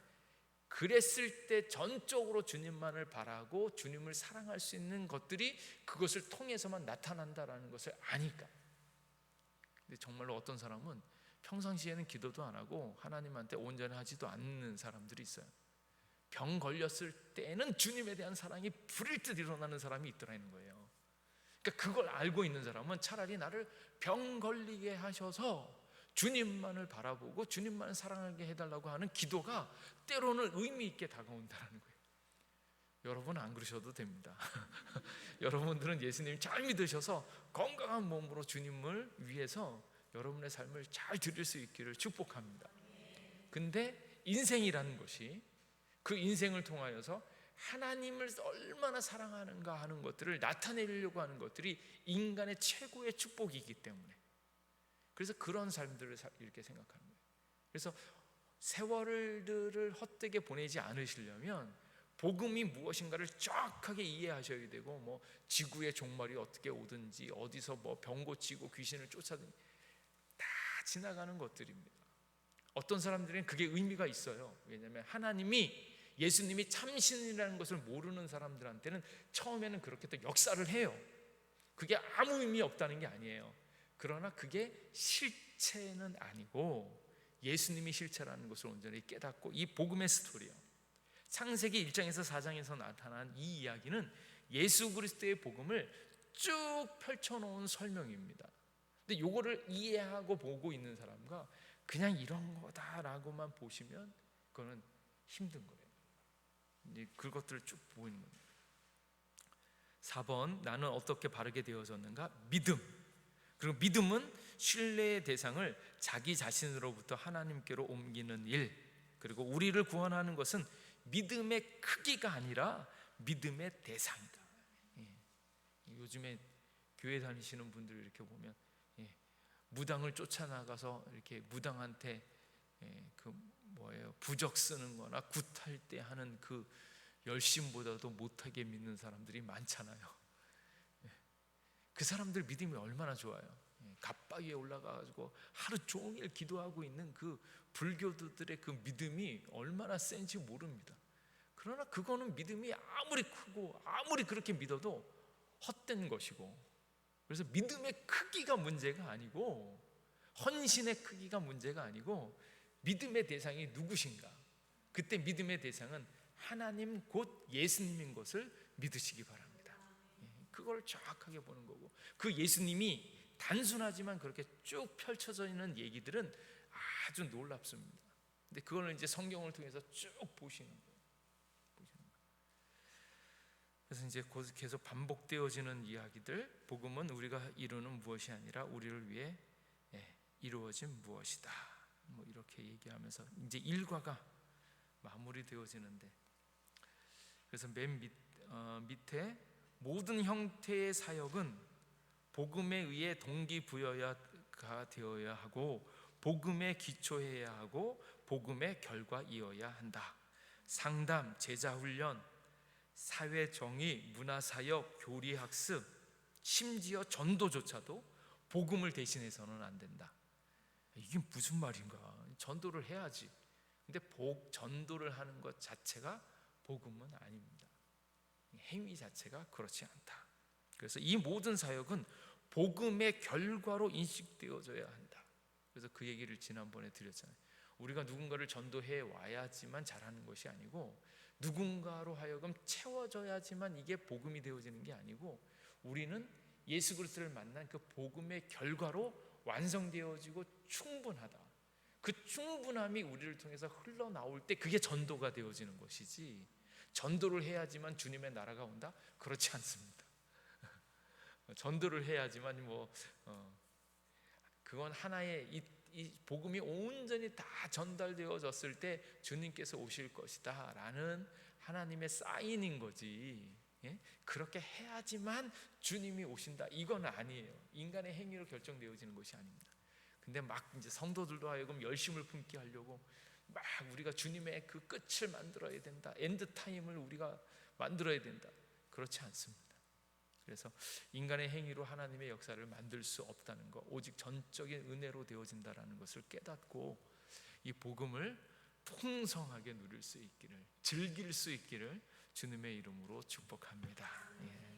그랬을 때 전적으로 주님만을 바라고 주님을 사랑할 수 있는 것들이 그것을 통해서만 나타난다라는 것을 아니까. 근데 정말로 어떤 사람은 평상시에는 기도도 안 하고 하나님한테 온전히 하지도 않는 사람들이 있어요. 병 걸렸을 때는 주님에 대한 사랑이 불일 듯 일어나는 사람이 있더라는 거예요. 그러니까 그걸 알고 있는 사람은 차라리 나를 병 걸리게 하셔서 주님만을 바라보고 주님만을 사랑하게 해달라고 하는 기도가 때로는 의미 있게 다가온다는 거예요. 여러분 안 그러셔도 됩니다. 여러분들은 예수님 잘 믿으셔서 건강한 몸으로 주님을 위해서 여러분의 삶을 잘 드릴 수 있기를 축복합니다. 근데 인생이라는 것이 그 인생을 통하여서 하나님을 얼마나 사랑하는가 하는 것들을 나타내려고 하는 것들이 인간의 최고의 축복이기 때문에, 그래서 그런 삶들을 이렇게 생각하는 거예요. 그래서 세월들을 헛되게 보내지 않으시려면 복음이 무엇인가를 정확하게 이해하셔야 되고, 뭐 지구의 종말이 어떻게 오든지 어디서 뭐 병 고치고 귀신을 쫓아든지 다 지나가는 것들입니다. 어떤 사람들은 그게 의미가 있어요. 왜냐하면 하나님이, 예수님이 참신이라는 것을 모르는 사람들한테는 처음에는 그렇게 또 역사를 해요. 그게 아무 의미 없다는 게 아니에요. 그러나 그게 실체는 아니고 예수님이 실체라는 것을 온전히 깨닫고, 이 복음의 스토리요, 창세기 1장에서 4장에서 나타난 이 이야기는 예수 그리스도의 복음을 쭉 펼쳐놓은 설명입니다. 근데 이거를 이해하고 보고 있는 사람과 그냥 이런 거다라고만 보시면 그거는 힘든 거예요. 이제 그것들을 쭉 보이는 겁니다. 4번, 나는 어떻게 바르게 되어졌는가? 믿음. 그리고 믿음은 신뢰의 대상을 자기 자신으로부터 하나님께로 옮기는 일. 그리고 우리를 구원하는 것은 믿음의 크기가 아니라 믿음의 대상이다. 요즘에 교회 다니시는 분들 이렇게 보면 무당을 쫓아나가서 이렇게 무당한테 부적 쓰는 거나 굿할 때 하는 그 열심보다도 못하게 믿는 사람들이 많잖아요. 그 사람들 믿음이 얼마나 좋아요. 갑바위에 올라가가지고 하루 종일 기도하고 있는 그 불교도들의 그 믿음이 얼마나 센지 모릅니다. 그러나 그거는 믿음이 아무리 크고 아무리 그렇게 믿어도 헛된 것이고, 그래서 믿음의 크기가 문제가 아니고, 헌신의 크기가 문제가 아니고, 믿음의 대상이 누구신가? 그때 믿음의 대상은 하나님 곧 예수님인 것을 믿으시기 바랍니다. 그걸 정확하게 보는 거고, 그 예수님이 단순하지만 그렇게 쭉 펼쳐져 있는 얘기들은 아주 놀랍습니다. 근데 그거는 이제 성경을 통해서 쭉 보시는 거예요. 그래서 이제 계속 반복되어지는 이야기들, 복음은 우리가 이루는 무엇이 아니라 우리를 위해 이루어진 무엇이다, 뭐 이렇게 얘기하면서 이제 일과가 마무리되어지는데, 그래서 맨 밑에 모든 형태의 사역은 복음에 의해 동기부여가 되어야 하고, 복음에 기초해야 하고, 복음의 결과이어야 한다. 상담, 제자훈련, 사회정의, 문화사역, 교리학습, 심지어 전도조차도 복음을 대신해서는 안 된다. 이게 무슨 말인가? 전도를 해야지. 근데 전도를 하는 것 자체가 복음은 아닙니다. 행위 자체가 그렇지 않다. 그래서 이 모든 사역은 복음의 결과로 인식되어져야 한다. 그래서 그 얘기를 지난번에 드렸잖아요. 우리가 누군가를 전도해 와야지만 잘하는 것이 아니고, 누군가로 하여금 채워져야지만 이게 복음이 되어지는 게 아니고, 우리는 예수 그리스도를 만난 그 복음의 결과로 완성되어지고 충분하다. 그 충분함이 우리를 통해서 흘러나올 때 그게 전도가 되어지는 것이지, 전도를 해야지만 주님의 나라가 온다? 그렇지 않습니다. 전도를 해야지만 그건 하나의 이 복음이 온전히 다 전달되어졌을 때 주님께서 오실 것이다 라는 하나님의 사인인 거지, 그렇게 해야지만 주님이 오신다, 이건 아니에요. 인간의 행위로 결정되어지는 것이 아닙니다. 근데 막 이제 성도들도 하여금 열심을 품게 하려고 막 우리가 주님의 그 끝을 만들어야 된다, 엔드 타임을 우리가 만들어야 된다. 그렇지 않습니다. 그래서 인간의 행위로 하나님의 역사를 만들 수 없다는 것, 오직 전적인 은혜로 되어진다라는 것을 깨닫고 이 복음을 풍성하게 누릴 수 있기를, 즐길 수 있기를 주님의 이름으로 축복합니다. 예.